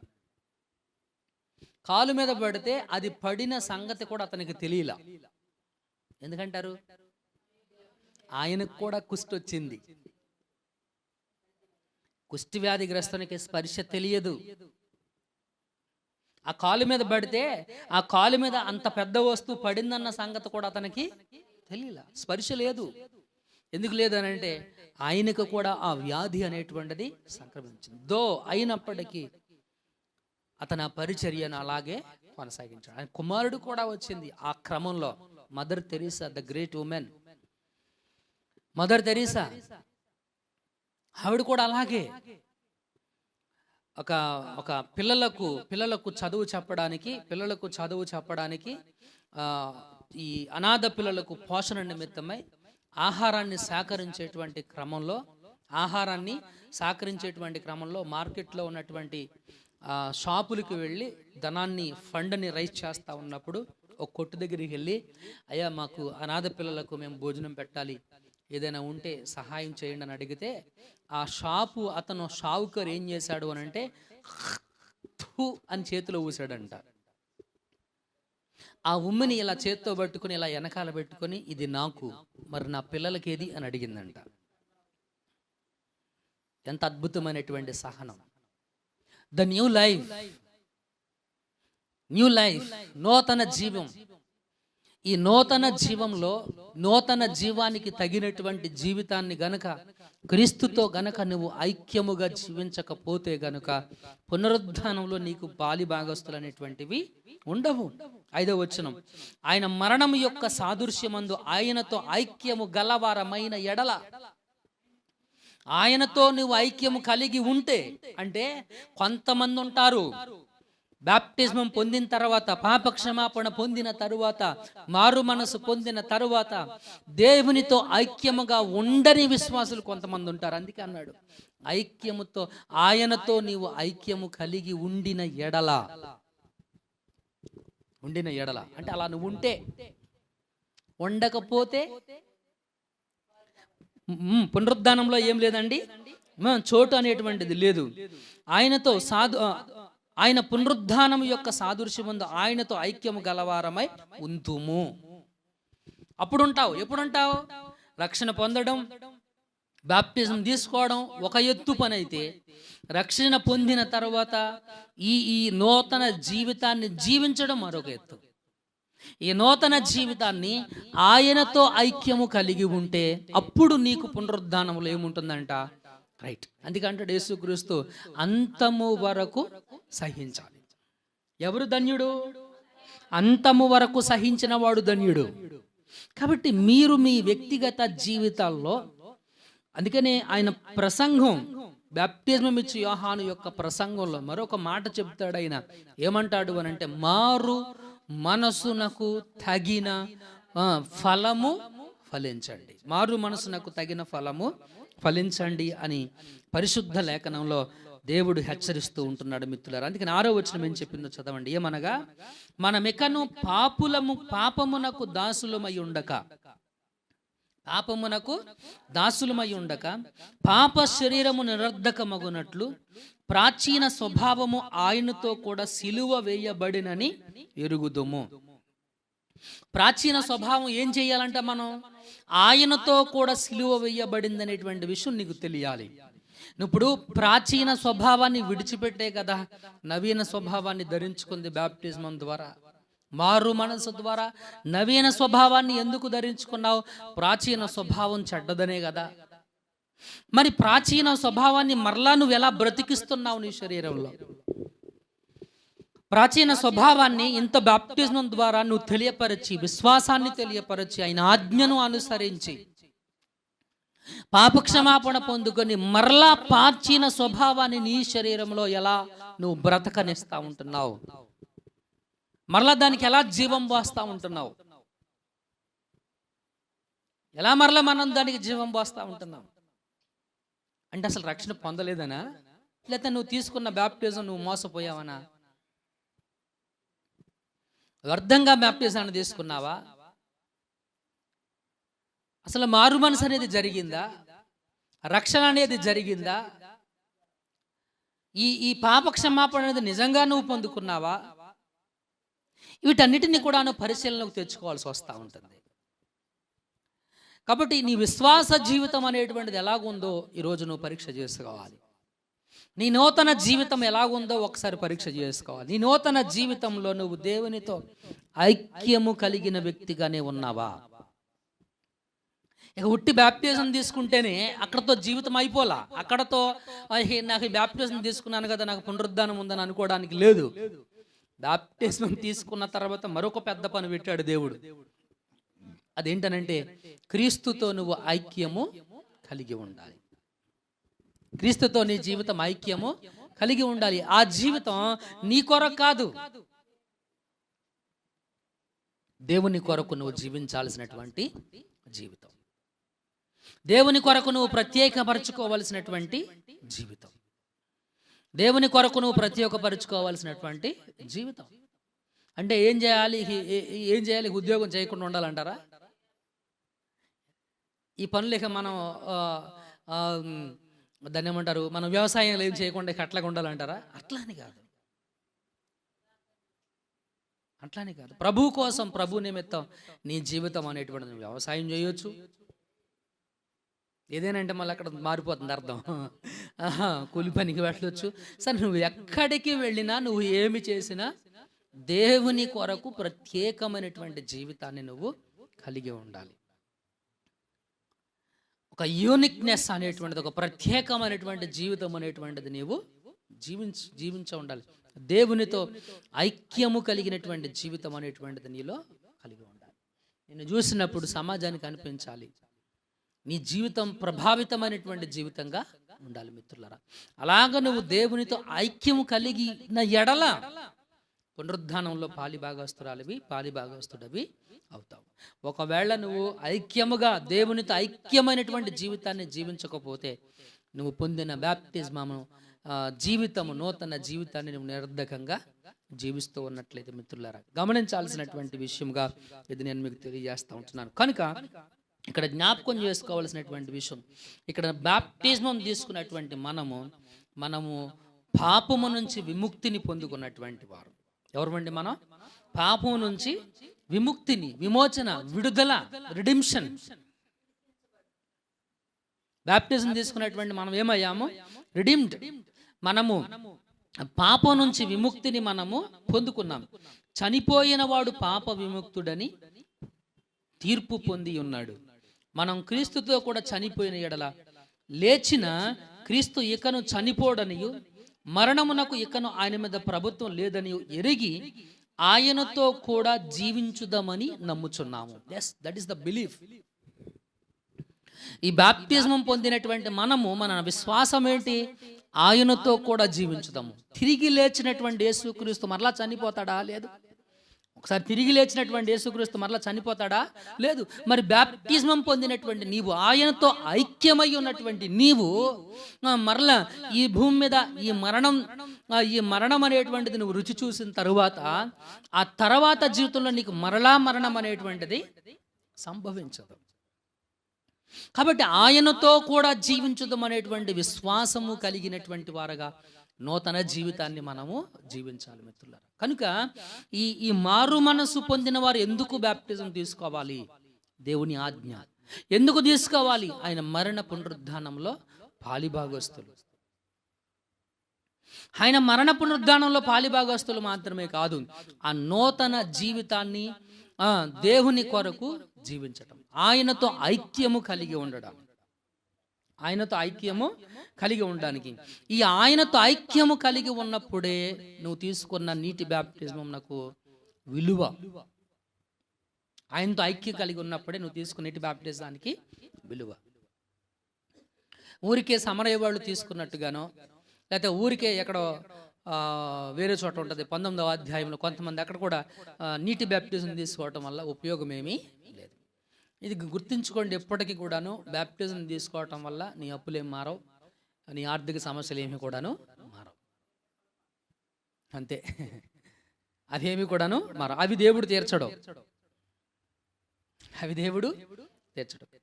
కాలు మీద పడితే అది పడిన సంగతి కూడా అతనికి తెలియలా. ఎందుకంటారు? ఆయనకు కూడా కుష్టి వచ్చింది. కుష్టి వ్యాధిగ్రస్తునికి స్పర్శ తెలియదు. ఆ కాలు మీద పడితే ఆ కాలు మీద అంత పెద్ద వస్తువు పడిందన్న సంగతి కూడా అతనికి తెలియలా, స్పర్శ లేదు. ఎందుకు లేదనంటే, ఆయనకు కూడా ఆ వ్యాధి అనేటువంటిది సంక్రమించింది. అయినప్పటికీ అతను ఆ పరిచర్యను అలాగే కొనసాగించాడు. ఆయన కుమారుడు కూడా వచ్చింది ఆ క్రమంలో. Mother Teresa, the great women mother Teresa, ఆవిడ కూడా అలాగే ఒక పిల్లలకు చదువు చెప్పడానికి ఈ అనాథ పిల్లలకు పోషణ నిమిత్తమై ఆహారాన్ని సేకరించేటువంటి క్రమంలో మార్కెట్లో ఉన్నటువంటి షాపులకు వెళ్ళి ఫండ్ని రైజ్ చేస్తూ ఉన్నప్పుడు ఒక కొట్టు దగ్గరికి వెళ్ళి, అయ్యా మాకు అనాథ పిల్లలకు మేము భోజనం పెట్టాలి, ఏదైనా ఉంటే సహాయం చేయండి అని అడిగితే, ఆ షావుకర్ ఏం చేశాడు అని అంటే, అని చేతిలో ఊసాడంట. ఆ ఉమ్మిని ఇలా చేత్తో పట్టుకుని ఇలా వెనకాల పెట్టుకొని, ఇది నాకు, మరి నా పిల్లలకి ఏది అని అడిగిందంట. ఎంత అద్భుతమైనటువంటి సహనం. ద న్యూ లైఫ్, నూతన జీవం. ఈ నూతన జీవంలో, నూతన జీవానికి తగినటువంటి జీవితాన్ని గనక క్రీస్తుతో గనక నువ్వు ఐక్యముగా జీవించకపోతే గనుక పునరుద్ధానంలో నీకు పాలి భాగస్తులు అనేటువంటివి ఉండవు. 5వ వచనం, ఆయన మరణం యొక్క సాదృశ్యమందు ఆయనతో ఐక్యము గలవారమైన ఎడల, ఆయనతో నువ్వు ఐక్యము కలిగి ఉంటే, అంటే కొంతమంది ఉంటారు బాప్టిజం పొందిన తర్వాత, పాపక్షమాపణ పొందిన తరువాత, మారు మనసు పొందిన తరువాత దేవునితో ఐక్యముగా ఉండని విశ్వాసులు కొంతమంది ఉంటారు. అందుకే అన్నాడు, ఐక్యముతో, ఆయనతో నీవు ఐక్యము కలిగి ఉండిన ఎడల అంటే అలా నువ్వు ఉంటే. ఉండకపోతే పునరుద్ధానంలో ఏం లేదండి, చోటు అనేటువంటిది లేదు. ఆయనతో ఆయన పునరుద్ధానం యొక్క సాదృశ్యముందు ఆయనతో ఐక్యము గలవారమై ఉంతుము. అప్పుడుంటావు. ఎప్పుడుంటావు? రక్షణ పొందడం, బాప్టిజం తీసుకోవడం ఒక ఎత్తు పని అయితే, రక్షణ పొందిన తర్వాత ఈ నూతన జీవితాన్ని జీవించడం మరొక ఎత్తు. ఈ నూతన జీవితాన్ని ఆయనతో ఐక్యము కలిగి ఉంటే అప్పుడు నీకు పునరుద్ధానంలో ఏముంటుందంట? రైట్. అందుకంటే యేసుక్రీస్తు అంతము వరకు సహించాలి. ఎవరు ధన్యుడు? అంతము వరకు సహించిన వాడు ధన్యుడు. కాబట్టి మీరు మీ వ్యక్తిగత జీవితాల్లో, అందుకనే ఆయన ప్రసంగం, బాప్టిజం ఇచ్చి యోహాను యొక్క ప్రసంగంలో మరొక మాట చెప్తాడు. ఆయన ఏమంటాడు అని అంటే, మారు మనసునకు తగిన ఫలము ఫలించండి, మారు మనసునకు తగిన ఫలము ఫలించండి అని పరిశుద్ధ లేఖనంలో దేవుడు హెచ్చరిస్తూ ఉంటున్నాడు మిత్రులారా. అందుకని 6వ వచనం ఏం చెప్పిందో చదవండి. ఏమనగా, మనమికను పాపమునకు దాసులమై ఉండక పాప శరీరము నిరర్ధకమగునట్లు ప్రాచీన స్వభావము ఆయనతో కూడా సిలువ వేయబడినని ఎరుగుదుము. ప్రాచీన స్వభావం ఏం చేయాలంట? మనం ఆయనతో కూడా సిలువ వేయబడింది అనేటువంటి విషయం నీకు తెలియాలి. ఇప్పుడు ప్రాచీన స్వభావాన్ని విడిచిపెట్టే కదా నవీన స్వభావాన్ని ధరించుకుంది బాప్టిజం ద్వారా, మారు మనసు ద్వారా. నవీన స్వభావాన్ని ఎందుకు ధరించుకున్నావు? ప్రాచీన స్వభావం చెడ్డదనే కదా. మరి ప్రాచీన స్వభావాన్ని మరలా నువ్వు ఎలా బ్రతికిస్తున్నావు నీ శరీరంలో? ప్రాచీన స్వభావాన్ని ఇంత బాప్టిజం ద్వారా నువ్వు తెలియపరచి, విశ్వాసాన్ని తెలియపరచి, ఆయన ఆజ్ఞను అనుసరించి పాపక్షమాపణ పొందుకొని మరలా ప్రాచీన స్వభావాన్ని నీ శరీరంలో ఎలా నువ్వు బ్రతకనిస్తా ఉంటున్నావు? మరలా దానికి ఎలా జీవం పోస్తా ఉంటున్నావు? ఎలా మరలా మనం దానికి జీవం పోస్తా ఉంటున్నాం? అంటే అసలు రక్షణ పొందలేదనా? లేకపోతే నువ్వు తీసుకున్న బాప్టిజం నువ్వు మోసపోయావనా? వ్యర్థంగా బాప్టిజాన్ని తీసుకున్నావా? అసలు మారు మనసు అనేది జరిగిందా? రక్షణ అనేది జరిగిందా? ఈ పాపక్షమాపణ అనేది నిజంగా నువ్వు పొందుకున్నావా? వీటన్నిటిని కూడా నువ్వు పరిశీలనకు తెచ్చుకోవాల్సి వస్తూ ఉంటుంది. కాబట్టి నీ విశ్వాస జీవితం అనేటువంటిది ఎలాగుందో ఈరోజు నువ్వు పరీక్ష చేసుకోవాలి. నీ నూతన జీవితం ఎలాగుందో ఒకసారి పరీక్ష చేసుకోవాలి. నీ నూతన జీవితంలో నువ్వు దేవునితో ఐక్యము కలిగిన వ్యక్తిగానే ఉన్నావా? ఇక ఉట్టి బాప్టిజం తీసుకుంటేనే అక్కడతో జీవితం అయిపోలా. అక్కడతో నాకు బాప్టిజం తీసుకున్నాను కదా, నాకు పునరుద్ధానం ఉందని అనుకోవడానికి లేదు. బాప్టిజం తీసుకున్న తర్వాత మరొక పెద్ద పని పెట్టాడు దేవుడు. అదేంటనంటే, క్రీస్తుతో నువ్వు ఐక్యము కలిగి ఉండాలి. క్రీస్తుతో నీ జీవితం ఐక్యము కలిగి ఉండాలి. ఆ జీవితం నీ కొరకు కాదు, దేవుని కొరకు నువ్వు జీవించాల్సినటువంటి జీవితం, దేవుని కొరకు నువ్వు ప్రత్యేకపరచుకోవలసినటువంటి జీవితం, దేవుని కొరకు నువ్వు ప్రత్యేకపరచుకోవాల్సినటువంటి జీవితం. అంటే ఏం చేయాలి? ఉద్యోగం చేయకుండా ఉండాలంటారా? ఈ పనులు ఇక మనం దాన్ని ఏమంటారు, మనం వ్యవసాయం ఏం చేయకుండా అట్లాగా ఉండాలంటారా? అట్లానే కాదు. ప్రభు కోసం, ప్రభు నిమిత్తం నీ జీవితం అనేటువంటిది వ్యవసాయం చేయొచ్చు. ఏదేనంటే మళ్ళీ అక్కడ మారిపోతుంది అర్థం. కూలి పనికి వెళ్ళొచ్చు. సరే, నువ్వు ఎక్కడికి వెళ్ళినా, నువ్వు ఏమి చేసినా దేవుని కొరకు ప్రత్యేకమైనటువంటి జీవితాన్ని నువ్వు కలిగి ఉండాలి. ఒక యూనిక్నెస్ అనేటువంటిది, ఒక ప్రత్యేకమైనటువంటి జీవితం అనేటువంటిది నీవు జీవించ ఉండాలి. దేవునితో ఐక్యము కలిగినటువంటి జీవితం అనేటువంటిది నీలో కలిగి ఉండాలి. నిన్ను చూసినప్పుడు సమాజానికి అనిపించాలి, నీ జీవితం ప్రభావితమైనటువంటి జీవితంగా ఉండాలి మిత్రులారా. అలాగ నువ్వు దేవునితో ఐక్యము కలిగిన ఎడల పునరుద్ధానంలో పాలిభాగస్తుడవి అవుతావు. ఒకవేళ నువ్వు ఐక్యముగా దేవునితో ఐక్యమైనటువంటి జీవితాన్ని జీవించకపోతే నువ్వు పొందిన బ్యాప్టిజము జీవితము, నూతన జీవితాన్ని నువ్వు నిరర్ధకంగా జీవిస్తూ ఉన్నట్లయితే మిత్రులారా, గమనించాల్సినటువంటి విషయంగా ఇది నేను మీకు తెలియజేస్తూ ఉంటున్నాను. కనుక ఇక్కడ జ్ఞాపకం చేసుకోవాల్సినటువంటి విషయం, ఇక్కడ బాప్టిజం తీసుకున్నటువంటి మనము పాపము నుంచి విముక్తిని పొందుకున్నటువంటి వారు. ఎవరండి మనం? పాపము నుంచి విముక్తిని, విమోచన, విడుదల, రిడిమ్షన్. బాప్టిజం తీసుకున్నటువంటి మనం ఏమయ్యాము? రిడీమ్డ్. మనము పాపం నుంచి విముక్తిని మనము పొందుకున్నాం. చనిపోయిన వాడు పాప విముక్తుడని తీర్పు పొంది ఉన్నాడు. మనం క్రీస్తుతో కూడా చనిపోయిన ఎడల లేచిన క్రీస్తు ఇకను చనిపోడనియు మరణమునకు ఇకను ఆయన మీద ప్రభుత్వం లేదని ఎరిగి ఆయనతో కూడా జీవించుదామని నమ్ముచున్నాము. Yes, that is the belief. ఈ బాప్తిజం పొందినటువంటి మన విశ్వాసం ఏంటి? ఆయనతో కూడా జీవించుదాము. తిరిగి లేచినటువంటి యేసుక్రీస్తు మరలా చనిపోతాడా? లేదు. ఒకసారి తిరిగి లేచినటువంటి యేసుక్రీస్తు మరలా చనిపోతాడా? లేదు. మరి బాప్తిజం పొందినటువంటి నీవు, ఆయనతో ఐక్యమై ఉన్నటువంటి నీవు మరలా ఈ భూమి మీద ఈ మరణం అనేటువంటిది నువ్వు రుచి చూసిన తరువాత, ఆ తర్వాత జీవితంలో నీకు మరలా మరణం అనేటువంటిది సంభవించదు. కాబట్టి ఆయనతో కూడా జీవించుదాం అనేటువంటి విశ్వాసము కలిగినటువంటి వారుగా నూతన జీవితాన్ని మనము జీవించాలి మిత్రులారా. కనుక ఈ మారు మనసు పొందిన వారు ఎందుకు బాప్టిజం తీసుకోవాలి? దేవుని ఆజ్ఞ. ఎందుకు తీసుకోవాలి? ఆయన మరణ పునరుద్ధానంలో పాలిభాగస్తులు. ఆయన మరణ పునరుద్ధానంలో పాలిభాగస్తులు మాత్రమే కాదు, ఆ నూతన జీవితాన్ని దేవుని కొరకు జీవించటం, ఆయనతో ఐక్యము కలిగి ఉండడం. ఆయనతో ఐక్యము కలిగి ఉండడానికి, ఈ ఆయనతో ఐక్యము కలిగి ఉన్నప్పుడే నువ్వు తీసుకున్న నీటి బాప్టిజం నాకు విలువ. ఆయనతో ఐక్యం కలిగి ఉన్నప్పుడే నువ్వు తీసుకున్న నీటి బాప్టిజానికి విలువ. ఊరికే సమరయ్య వాళ్ళు తీసుకున్నట్టుగానో, లేకపోతే ఊరికే ఎక్కడో వేరే చోట ఉంటుంది 19వ అధ్యాయంలో కొంతమంది అక్కడ కూడా నీటి బాప్టిజం తీసుకోవటం వల్ల ఉపయోగం ఏమీ లేదు. ఇది గుర్తుంచుకోండి, ఎప్పటికీ కూడాను బాప్టిజం తీసుకోవటం వల్ల నీ అప్పులేం మారవు, నీ ఆర్థిక సమస్యలు ఏమి కూడాను మారవు. అంతే, అదేమి కూడాను మారవు. అవి దేవుడు తీర్చడు.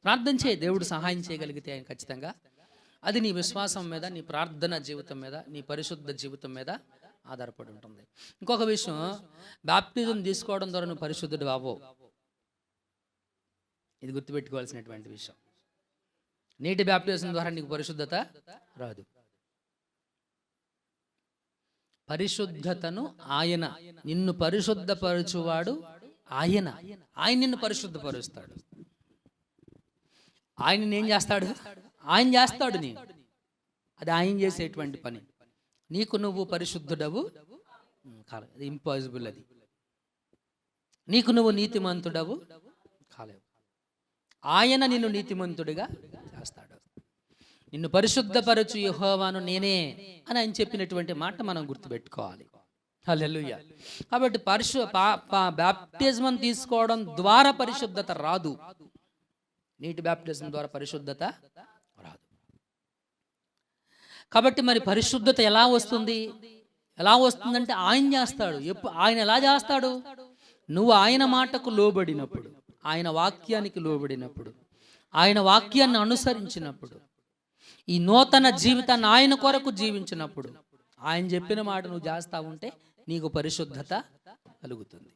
ప్రార్థన చేయి, దేవుడు సహాయం చేయగలిగితే ఆయన ఖచ్చితంగా. అది నీ విశ్వాసం మీద, నీ ప్రార్థన జీవితం మీద, నీ పరిశుద్ధ జీవితం మీద ఆధారపడి ఉంటుంది. ఇంకొక విషయం, బాప్టిజం తీసుకోవడం ద్వారా నువ్వు పరిశుద్ధుడు అవ్వవు. ఇది గుర్తుపెట్టుకోవాల్సినటువంటి విషయం. నీటి బాప్టిజం ద్వారా నీకు పరిశుద్ధత రాదు. పరిశుద్ధతను ఆయన, నిన్ను పరిశుద్ధపరచువాడు ఆయన నిన్ను పరిశుద్ధపరుస్తాడు. ఆయన ఏం చేస్తాడు? ఆయన చేస్తాడు. అది ఆయన చేసేటువంటి పని. నీకు నువ్వు పరిశుద్ధుడవు కాలేదు, అది ఇంపాసిబుల్. అది నీకు నువ్వు నీతిమంతుడవు కాలేవు. ఆయన నిన్ను నీతిమంతుడిగా చేస్తాడు. నిన్ను పరిశుద్ధపరచు యెహోవాను నేనే అని ఆయన చెప్పినటువంటి మాట మనం గుర్తుపెట్టుకోవాలి. హల్లెలూయా. కాబట్టి బాప్టిజం తీసుకోవడం ద్వారా పరిశుద్ధత రాదు. నీటి బాప్టిజం ద్వారా పరిశుద్ధత రాదు. కాబట్టి మరి పరిశుద్ధత ఎలా వస్తుందంటే ఆయన చేస్తాడు. ఆయన ఎలా చేస్తాడు? నువ్వు ఆయన మాటకు లోబడినప్పుడు, ఆయన వాక్యానికి లోబడినప్పుడు, ఆయన వాక్యాన్ని అనుసరించినప్పుడు, ఈ నూతన జీవితాన్ని ఆయన కొరకు జీవించినప్పుడు, ఆయన చెప్పిన మాట నువ్వు చేస్తా ఉంటే నీకు పరిశుద్ధత కలుగుతుంది.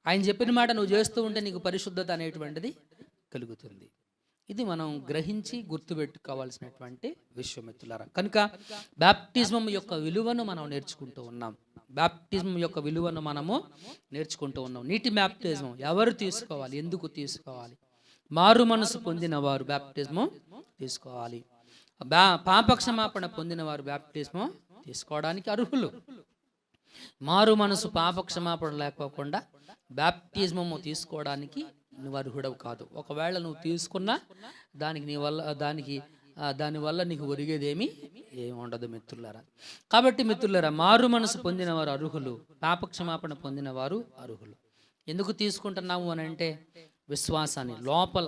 ఆయన చెప్పిన మాట నువ్వు చేస్తూ ఉంటే నీకు పరిశుద్ధత అనేటువంటిది కలుగుతుంది. ఇది మనం గ్రహించి గుర్తుపెట్టుకోవాల్సినటువంటి విషయం మిత్రులారా. కనుక బాప్టిజం యొక్క విలువను మనం నేర్చుకుంటూ ఉన్నాం. నీటి బాప్టిజం ఎవరు తీసుకోవాలి? ఎందుకు తీసుకోవాలి? మారు మనసు పొందిన వారు బాప్టిజం తీసుకోవాలి. పాపక్షమాపణ పొందిన వారు బాప్టిజం తీసుకోవడానికి అర్హులు. మారు మనసు పాపక్షమాపణ లేకోకుండా బాప్టిజం తీసుకోవడానికి నువ్వు అర్హుడవు కాదు. ఒకవేళ నువ్వు తీసుకున్నా దానివల్ల నీకు ఒరిగేదేమీ ఏమి ఉండదు మిత్రులారా. కాబట్టి మిత్రులారా, మారు మనసు పొందిన వారు అర్హులు, పాపక్షమాపణ పొందిన వారు అర్హులు. ఎందుకు తీసుకుంటున్నాము అని అంటే, విశ్వాసాన్ని లోపల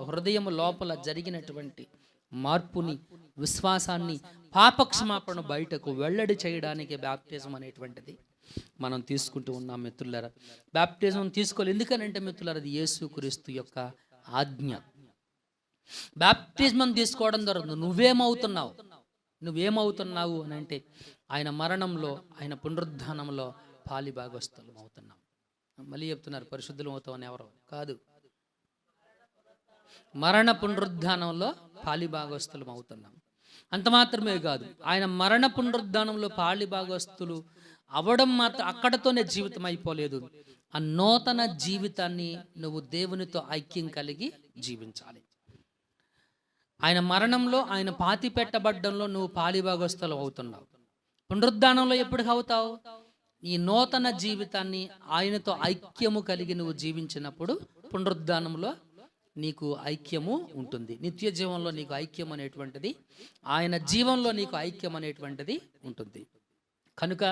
హృదయం లోపల జరిగినటువంటి మార్పుని, విశ్వాసాన్ని, పాపక్షమాపణ బయటకు వెల్లడి చేయడానికి బ్యాప్టిజం అనేటువంటిది మనం తీసుకుంటూ ఉన్నాం మిత్రులారా. బ్యాప్టిజం తీసుకోవాలి ఎందుకనంటే మిత్రులారా, అది యేసుక్రీస్తు యొక్క ఆజ్ఞ. బ్యాప్టిజం తీసుకోవడం ద్వారా నువ్వేమవుతున్నావు అని అంటే, ఆయన మరణంలో, ఆయన పునరుద్ధానంలో పాలిభాగస్తులం అవుతున్నాం. మళ్ళీ చెప్తున్నారు, పరిశుద్ధులం అవుతామని ఎవరు కాదు, మరణ పునరుద్ధానంలో పాలిభాగస్తులం అవుతున్నాం. అంత మాత్రమే కాదు, ఆయన మరణ పునరుద్ధానంలో పాలిభాగస్తులు అవడం మాత్రం అక్కడతోనే జీవితం అయిపోలేదు. ఆ నూతన జీవితాన్ని నువ్వు దేవునితో ఐక్యం కలిగి జీవించాలి. ఆయన మరణంలో, ఆయన పాతి పెట్టబడ్డంలో నువ్వు పాలిభాగస్తులు అవుతున్నావు. పునరుద్ధానంలో ఎప్పుడు అవుతావు? ఈ నూతన జీవితాన్ని ఆయనతో ఐక్యము కలిగి నువ్వు జీవించినప్పుడు పునరుద్ధానంలో నీకు ఐక్యము ఉంటుంది. నిత్య జీవంలో నీకు ఐక్యం అనేటువంటిది, ఆయన జీవంలో నీకు ఐక్యం అనేటువంటిది ఉంటుంది. కనుక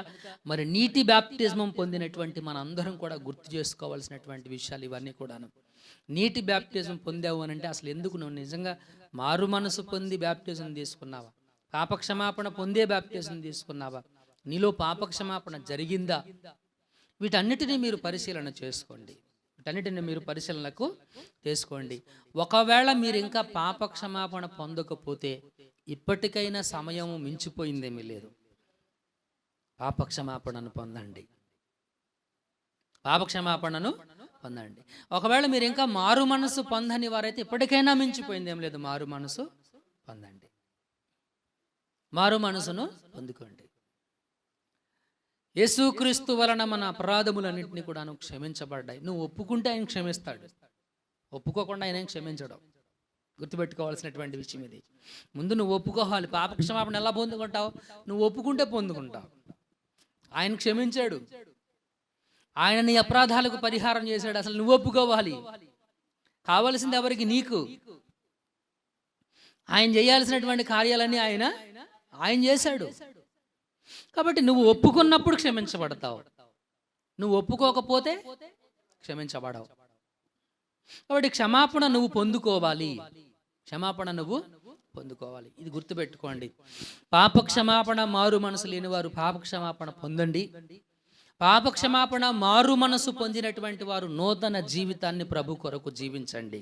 మరి నీటి బ్యాప్టిజం పొందినటువంటి మన అందరం కూడా గుర్తు చేసుకోవాల్సినటువంటి విషయాలు ఇవన్నీ కూడాను. నీటి బ్యాప్టిజం పొందావు అని అంటే అసలు ఎందుకు నువ్వు నిజంగా మారు మనసు పొంది బ్యాప్టిజం తీసుకున్నావా? పాపక్షమాపణ పొందే బ్యాప్టిజం తీసుకున్నావా? నీలో పాపక్షమాపణ జరిగిందా? వీటన్నిటినీ మీరు పరిశీలన చేసుకోండి. వీటన్నిటిని మీరు పరిశీలనకు తీసుకోండి. ఒకవేళ మీరు ఇంకా పాపక్షమాపణ పొందకపోతే ఇప్పటికైనా సమయం మించిపోయిందేమీ లేదు. పాపక్షమాపణను పొందండి. ఒకవేళ మీరు ఇంకా మారు మనసు పొందని వారైతే ఇప్పటికైనా మించిపోయిందేం లేదు. మారు మనసు పొందండి, మారు మనసును పొందుకోండి. యేసుక్రీస్తు వలన మన అపరాధములన్నింటినీ కూడా క్షమించబడ్డాయి. నువ్వు ఒప్పుకుంటే ఆయన క్షమిస్తాడు, ఒప్పుకోకుండా ఆయన క్షమించడం. గుర్తుపెట్టుకోవాల్సినటువంటి విషయం ఇది. ముందు నువ్వు ఒప్పుకోవాలి. పాపక్షమాపణ ఎలా పొందుకుంటావు? నువ్వు ఒప్పుకుంటే పొందుకుంటావు. ఆయన క్షమించాడు, ఆయన నీ అపరాధాలకు పరిహారం చేశాడు. అసలు నువ్వు ఒప్పుకోవాలి. కావలసింది ఎవరికి? నీకు. ఆయన చేయాల్సినటువంటి కార్యాలన్నీ ఆయన చేశాడు. కాబట్టి నువ్వు ఒప్పుకున్నప్పుడు క్షమించబడతావు, నువ్వు ఒప్పుకోకపోతే క్షమించబడవు. కాబట్టి క్షమాపణ నువ్వు పొందుకోవాలి. ఇది గుర్తుపెట్టుకోండి. పాపక్షమాపణ మారు మనసు లేని వారు పాపక్షమాపణ పొందండి. పాపక్షమాపణ మారు మనసు పొందినటువంటి వారు నూతన జీవితాన్ని ప్రభు కొరకు జీవించండి.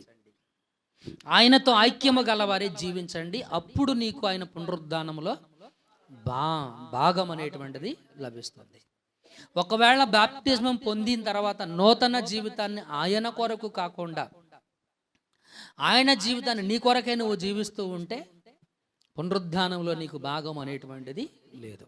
ఆయనతో ఐక్యము గలవారే జీవించండి. అప్పుడు నీకు ఆయన పునరుద్ధానంలో భాగం అనేటువంటిది లభిస్తుంది. ఒకవేళ బాప్టిజం పొందిన తర్వాత నూతన జీవితాన్ని ఆయన కొరకు కాకుండా ఆయన జీవితాన్ని నీ కొరకే నువ్వు జీవిస్తూ ఉంటే పునరుద్ధానంలో నీకు భాగం అనేటువంటిది లేదు.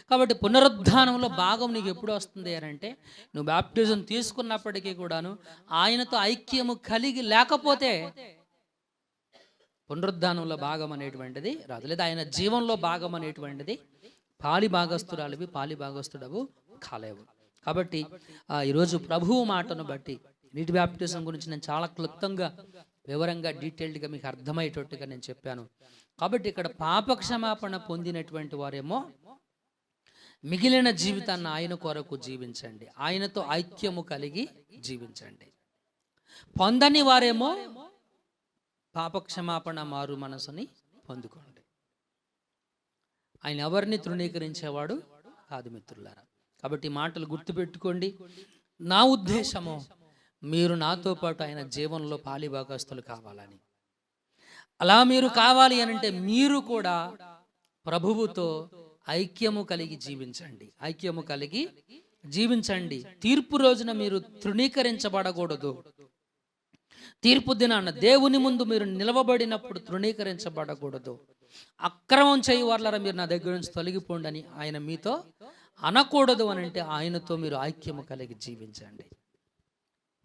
కాబట్టి పునరుద్ధానంలో భాగం నీకు ఎప్పుడు వస్తుంది అని అంటే, నువ్వు బాప్టిజం తీసుకున్నప్పటికీ కూడాను ఆయనతో ఐక్యము కలిగి లేకపోతే పునరుద్ధానంలో భాగం అనేటువంటిది రాదు. లేదా ఆయన జీవంలో భాగం అనేటువంటిది పాలిభాగస్తుడవు కాలేవు. కాబట్టి ఈరోజు ప్రభువు మాటను బట్టి నీటి బ్యాప్టిజం గురించి నేను చాలా క్లుప్తంగా, వివరంగా, డీటెయిల్డ్గా మీకు అర్థమయ్యేటట్టుగా నేను చెప్పాను. కాబట్టి ఇక్కడ పాపక్షమాపణ పొందినటువంటి వారేమో మిగిలిన జీవితాన్ని ఆయన కొరకు జీవించండి, ఆయనతో ఐక్యము కలిగి జీవించండి. పొందని వారేమో పాపక్షమాపణ మారు మనసుని పొందుకోండి. ఆయన ఎవరిని తృణీకరించేవాడు కాదు మిత్రులారా. కాబట్టి మాటలు గుర్తుపెట్టుకోండి. నా ఉద్దేశము మీరు నాతో పాటు ఆయన జీవనంలో పాలిభాగస్తులు కావాలని. అలా మీరు కావాలి అని అంటే మీరు కూడా ప్రభువుతో ఐక్యము కలిగి జీవించండి. తీర్పు రోజున మీరు తృణీకరించబడకూడదు. తీర్పు దినాన దేవుని ముందు మీరు నిలవబడినప్పుడు తృణీకరించబడకూడదు. అక్రమం చేయి వాళ్ళరా మీరు నా దగ్గర నుంచి తొలగిపోండి అని ఆయన మీతో అనకూడదు అని అంటే ఆయనతో మీరు ఐక్యము కలిగి జీవించండి.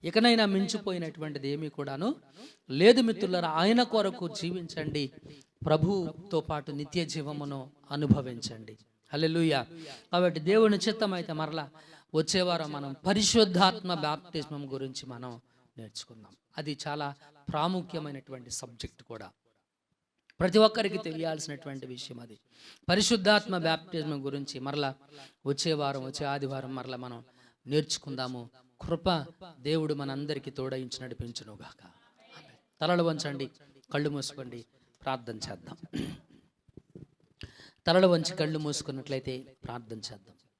ఇకనైనా మించిపోయినటువంటిది ఏమీ కూడాను లేదు మిత్రులారా. ఆయన కొరకు జీవించండి, ప్రభువుతో పాటు నిత్య జీవమును అనుభవించండి. హల్లెలూయా. కాబట్టి దేవుని చిత్తం అయితే మరలా వచ్చే వారం మనం పరిశుద్ధాత్మ బాప్తిస్మం గురించి మనం నేర్చుకుందాం. అది చాలా ప్రాముఖ్యమైనటువంటి సబ్జెక్ట్ కూడా, ప్రతి ఒక్కరికి తెలియాల్సినటువంటి విషయం. అది పరిశుద్ధాత్మ బాప్తిస్మం గురించి మరలా వచ్చే ఆదివారం మరలా మనం నేర్చుకుందాము. కృప దేవుడు మనందరికీ తోడయించి నడిపించునుగాక. తలలు వంచండి, కళ్ళు మూసుకోండి, ప్రార్థన చేద్దాం. తలలు వంచి కళ్ళు మూసుకున్నట్లయితే ప్రార్థన చేద్దాం.